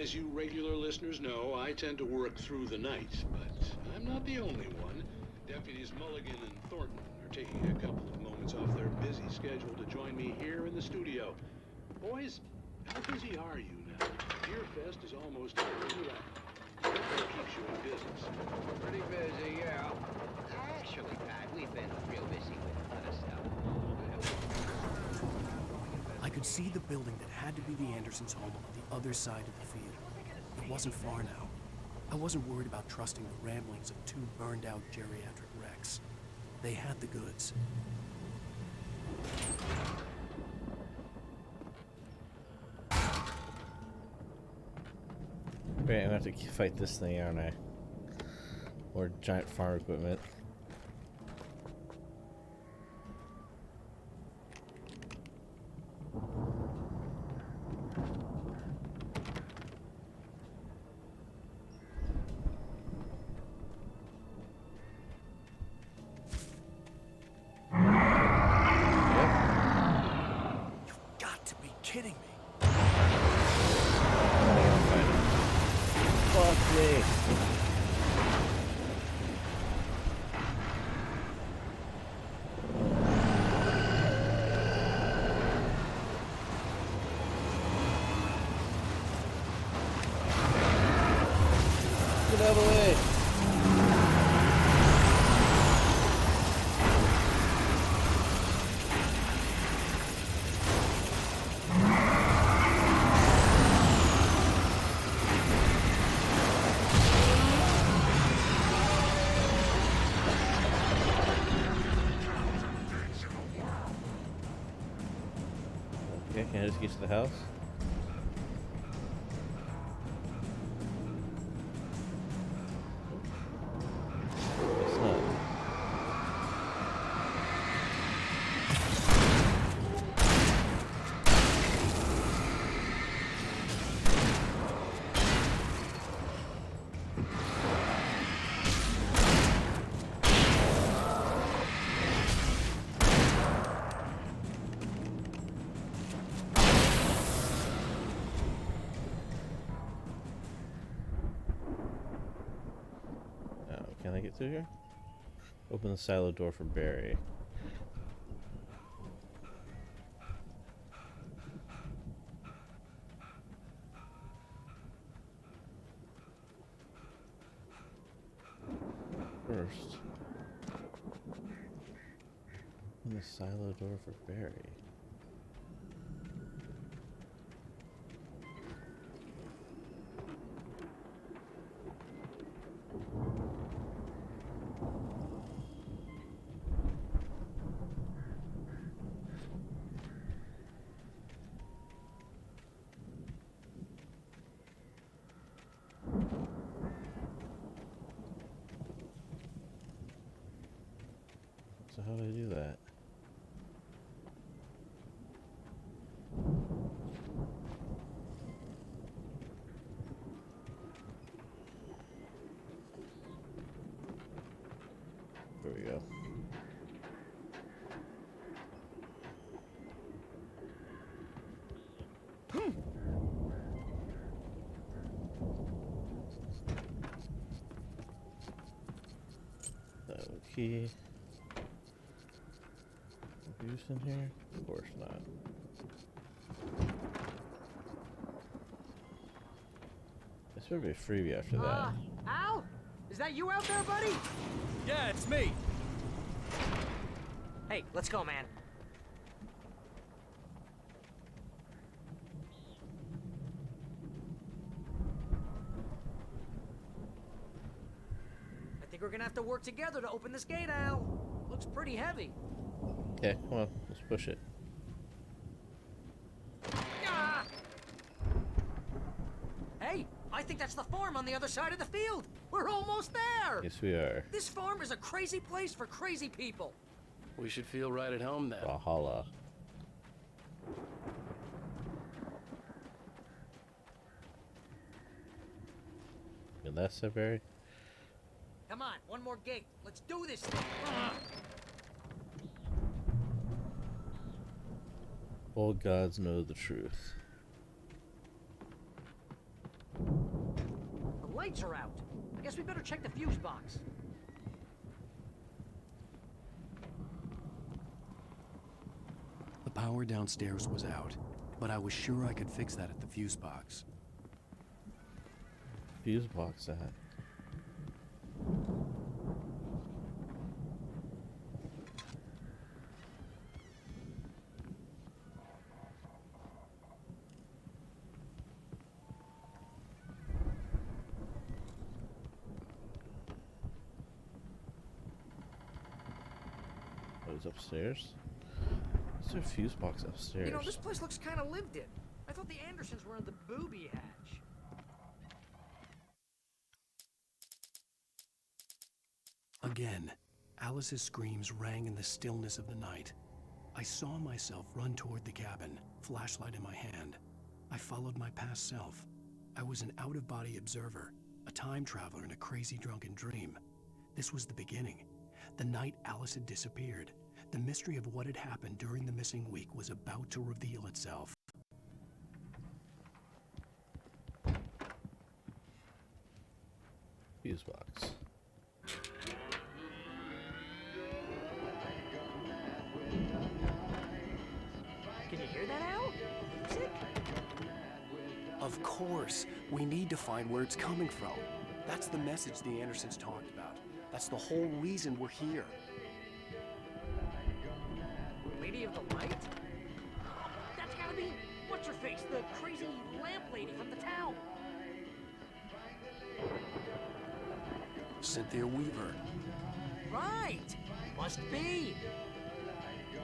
Speaker 14: As you regular listeners know, I tend to work through the night, but I'm not the only one. Deputies Mulligan and Thornton are taking a couple of moments off their busy schedule to join me here in the studio. Boys, how busy are you now? Beer Fest is almost over. What keeps you in business?
Speaker 1: Pretty busy, yeah. Actually, Pat, we've been real busy with other stuff.
Speaker 3: I could see the building that had to be the Andersons' home on the other side of the field. It wasn't far now. I wasn't worried about trusting the ramblings of two burned-out geriatric wrecks. They had the goods.
Speaker 2: Great, I'm gonna have to fight this thing, aren't I? Or giant farm equipment.
Speaker 3: Got to be kidding me.
Speaker 2: Fuck me. Get out of the way. Okay, can I just get to the house? It's not. Can I get through here? Open the silo door for Barry. First, open the silo door for Barry. So how do I do that? There we go. Key. Abuse in here? Of course not. This would be a freebie after that.
Speaker 16: Al? Is that you out there, buddy?
Speaker 17: Yeah, it's me.
Speaker 16: Hey, let's go, man. I think we're gonna have to work together to open this gate, Al. Looks pretty heavy.
Speaker 2: Okay, come on, let's push it.
Speaker 16: Ah! on the other side of the field. We're almost there.
Speaker 2: Yes, we are.
Speaker 16: This farm is a crazy place for crazy people.
Speaker 3: We should feel right at home then.
Speaker 2: Valhalla. And that's a very...
Speaker 16: Come on, one more gate. Let's do this thing.
Speaker 2: All gods know the truth.
Speaker 16: The lights are out. I guess we better check the fuse box.
Speaker 3: The power downstairs was out, but I was sure I could fix that at the fuse box.
Speaker 2: Fuse box at. Oh, he's upstairs? Is there a fuse box upstairs?
Speaker 16: You know, this place looks kind of lived in. I thought the Andersons were in the booby hatch.
Speaker 3: Again, Alice's screams rang in the stillness of the night. I saw myself run toward the cabin, flashlight in my hand. I followed my past self. I was an out-of-body observer, a time traveler in a crazy drunken dream. This was the beginning. The night Alice had disappeared. The mystery of what had happened during the missing week was about to reveal itself.
Speaker 2: Fuse box.
Speaker 16: Can you hear that, Al? Music?
Speaker 3: Of course, we need to find where it's coming from. That's the message the Andersons talked about. That's the whole reason we're here.
Speaker 16: Lady of the Light? That's gotta be what's-her-face, the crazy lamp lady from the town.
Speaker 3: Cynthia Weaver.
Speaker 16: Right! Must be.
Speaker 2: There you go.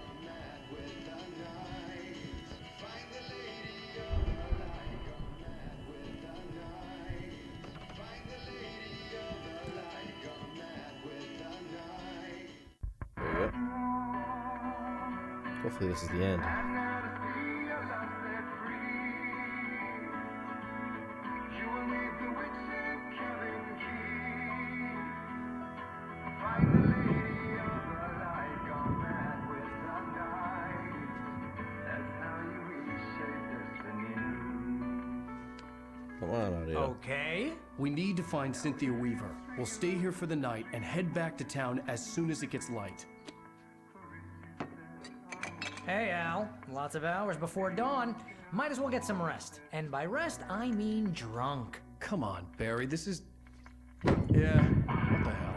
Speaker 2: Hopefully this is the end. Come on, audio.
Speaker 16: Okay.
Speaker 3: We need to find Cynthia Weaver. We'll stay here for the night and head back to town as soon as it gets light.
Speaker 16: Hey, Al. Lots of hours before dawn. Might as well get some rest. And by rest, I mean drunk.
Speaker 3: Come on, Barry, this is... Yeah, what the hell?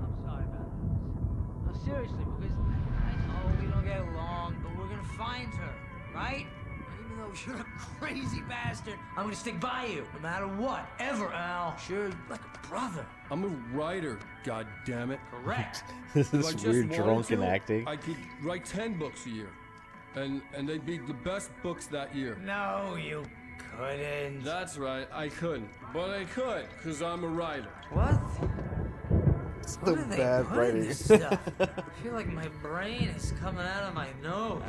Speaker 8: I'm sorry about this. No, seriously, because I know we don't get along, but we're gonna find her, right? And even though you're a crazy bastard, I'm gonna stick by you, no matter what, ever, Al. Sure, like a brother.
Speaker 18: I'm a writer, goddammit.
Speaker 8: Correct.
Speaker 2: This
Speaker 18: If I
Speaker 2: is
Speaker 18: just
Speaker 2: weird
Speaker 18: wanted
Speaker 2: drunken
Speaker 18: to,
Speaker 2: acting.
Speaker 18: I could write 10 books a year. And they'd be the best books that year.
Speaker 8: No, you couldn't.
Speaker 18: That's right, I couldn't. But I could, because I'm a writer.
Speaker 8: What?
Speaker 2: It's
Speaker 8: What
Speaker 2: the
Speaker 8: do they
Speaker 2: bad
Speaker 8: put in
Speaker 2: writing.
Speaker 8: this stuff? I feel like my brain is coming out of my nose.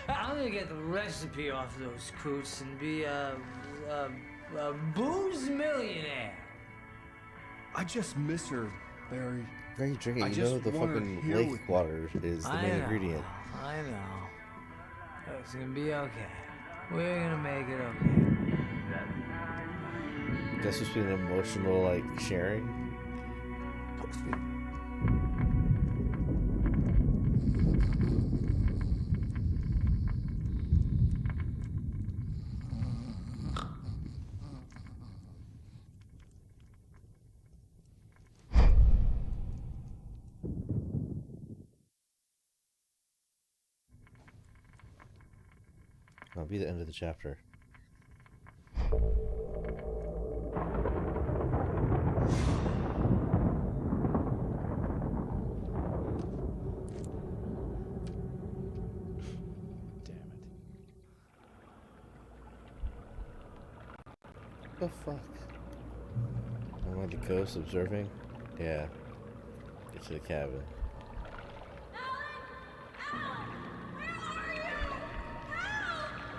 Speaker 8: I'm gonna get the recipe off those coots and be a booze millionaire.
Speaker 18: I just miss her, Barry.
Speaker 2: Very drinking.
Speaker 18: I
Speaker 2: You
Speaker 18: just
Speaker 2: know the
Speaker 18: want her
Speaker 2: fucking
Speaker 18: here
Speaker 2: lake
Speaker 18: with me.
Speaker 2: water is the
Speaker 8: I
Speaker 2: main
Speaker 8: know,
Speaker 2: ingredient.
Speaker 8: I know. It's gonna be okay. We're gonna make it okay.
Speaker 2: That's supposed to be an emotional, like, sharing. That'll be the end of the chapter. The fuck? Am I the ghost observing? Yeah. Get to the cabin.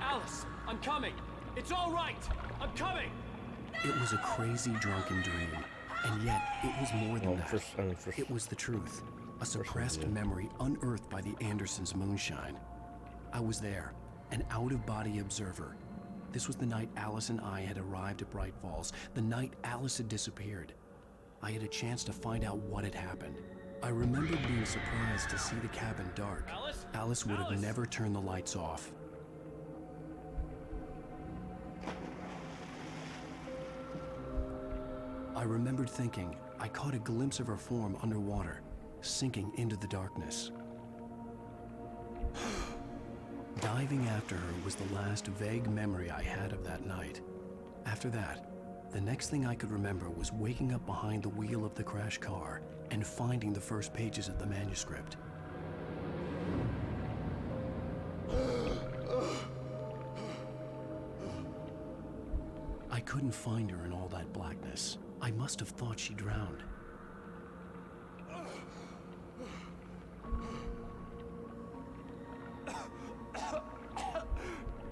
Speaker 17: Alice, I'm coming. It's all right. I'm coming.
Speaker 3: It was a crazy drunken dream, and yet it was more than that. It was the truth, a suppressed memory unearthed by the Andersons' moonshine. I was there, an out-of-body observer. This was the night Alice and I had arrived at Bright Falls, the night Alice had disappeared. I had a chance to find out what had happened. I remembered being surprised to see the cabin dark. Alice would have never turned the lights off. I remembered thinking I caught a glimpse of her form underwater, sinking into the darkness. Diving after her was the last vague memory I had of that night. After that, the next thing I could remember was waking up behind the wheel of the crashed car and finding the first pages of the manuscript. I couldn't find her in all that blackness. I must have thought she drowned.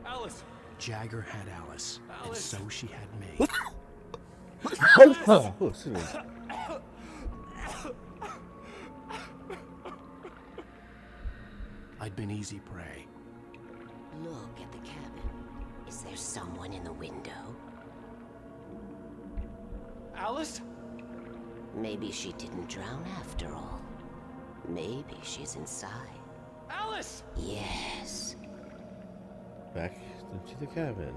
Speaker 17: Alice!
Speaker 3: Jagger had Alice, and so she had me.
Speaker 2: Oh, excuse me.
Speaker 3: I'd been easy prey.
Speaker 5: Look at the cabin. Is there someone in the window?
Speaker 17: Alice?
Speaker 5: Maybe she didn't drown after all. Maybe she's inside.
Speaker 17: Alice!
Speaker 5: Yes.
Speaker 2: Back into the cabin.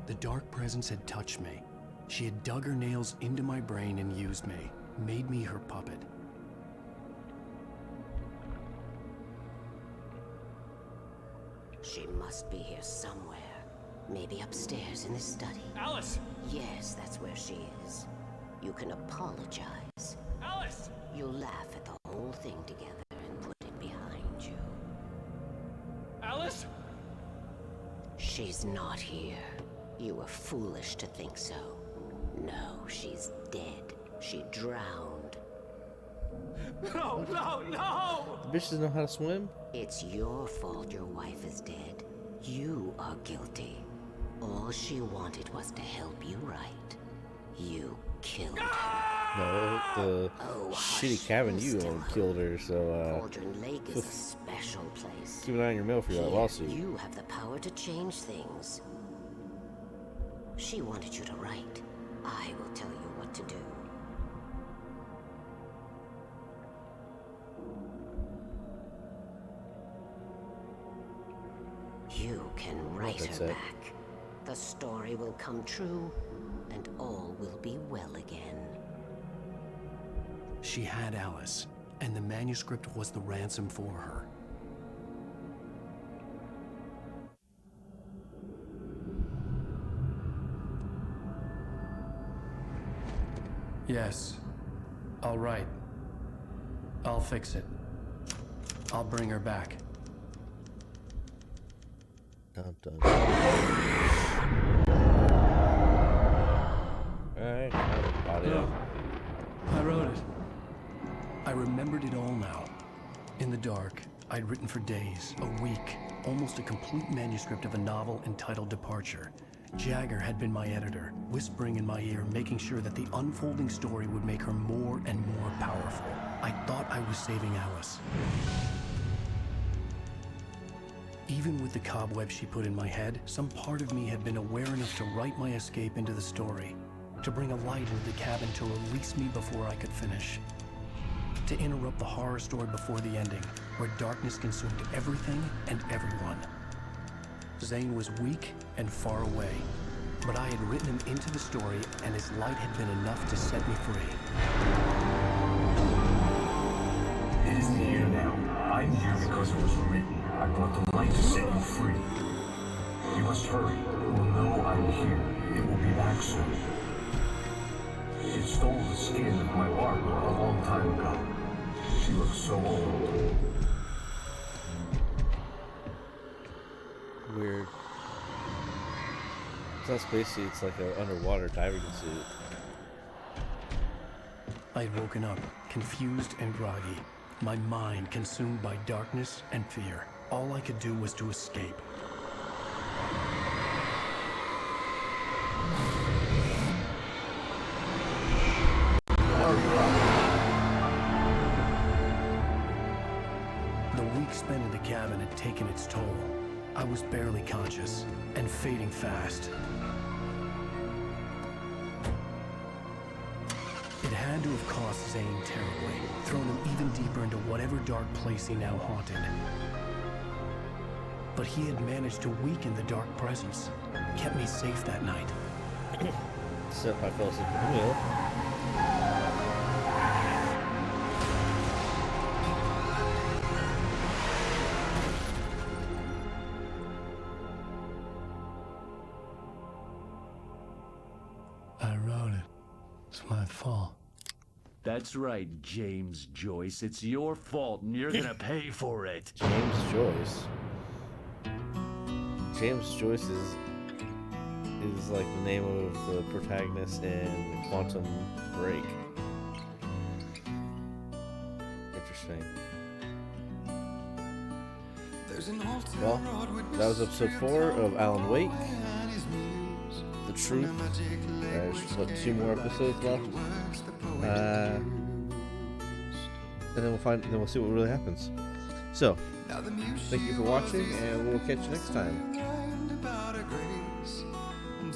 Speaker 3: The dark presence had touched me. She had dug her nails into my brain and used me, made me her puppet.
Speaker 5: She must be here somewhere. Maybe upstairs in the study.
Speaker 17: Alice!
Speaker 5: Yes, that's where she is. You can apologize.
Speaker 17: Alice!
Speaker 5: You'll laugh at the whole thing together and put it behind you.
Speaker 17: Alice?
Speaker 5: She's not here. You were foolish to think so. No, she's dead. She drowned.
Speaker 17: No, no, no!
Speaker 2: The bitch doesn't know how to swim?
Speaker 5: It's your fault your wife is dead. You are guilty. All she wanted was to help you right. You killed her.
Speaker 2: No, the shitty cabin you owned killed her, so
Speaker 5: Cauldron Lake is a special place.
Speaker 2: keep an eye on your mail for that lawsuit.
Speaker 5: You have the power to change things. She wanted you to write. I will tell you what to do. You can write her back. The story will come true, and all will be well again.
Speaker 3: She had Alice, and the manuscript was the ransom for her. Yes. All right. I'll fix it. I'll bring her back.
Speaker 2: Dun, dun. Alright, audio.
Speaker 3: I wrote it. I remembered it all now. In the dark, I'd written for days, a week, almost a complete manuscript of a novel entitled Departure. Jagger had been my editor, whispering in my ear, making sure that the unfolding story would make her more and more powerful. I thought I was saving Alice. Even with the cobweb she put in my head, some part of me had been aware enough to write my escape into the story, to bring a light into the cabin to release me before I could finish, to interrupt the horror story before the ending, where darkness consumed everything and everyone. Zane was weak and far away, but I had written him into the story, and his light had been enough to set me free.
Speaker 19: It isn't here now. I'm here because it was written. I brought the light to set you free. You must hurry. It will know I'm here. It will be back soon. It stole the skin of my Barbara a long time ago. She looks so old.
Speaker 2: Weird. It's not spacesuit, it's like an underwater diving suit.
Speaker 3: I had woken up, confused and groggy, my mind consumed by darkness and fear. All I could do was to escape. The week spent in the cabin had taken its toll. I was barely conscious and fading fast. It had to have cost Zane terribly, thrown him even deeper into whatever dark place he now haunted. But he had managed to weaken the dark presence, kept me safe that night.
Speaker 2: Except I fell asleep at the wheel.
Speaker 3: I wrote it. It's my fault.
Speaker 7: That's right, James Joyce. It's your fault, and you're gonna pay for it.
Speaker 2: James Joyce. James Joyce is like the name of the protagonist in Quantum Break. Interesting. Well, that was episode 4 of Alan Wake. The Truth. There's what, 2 more episodes left. And then we'll see what really happens. So, thank you for watching, and we'll catch you next time.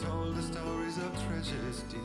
Speaker 9: Told the stories of treasures deep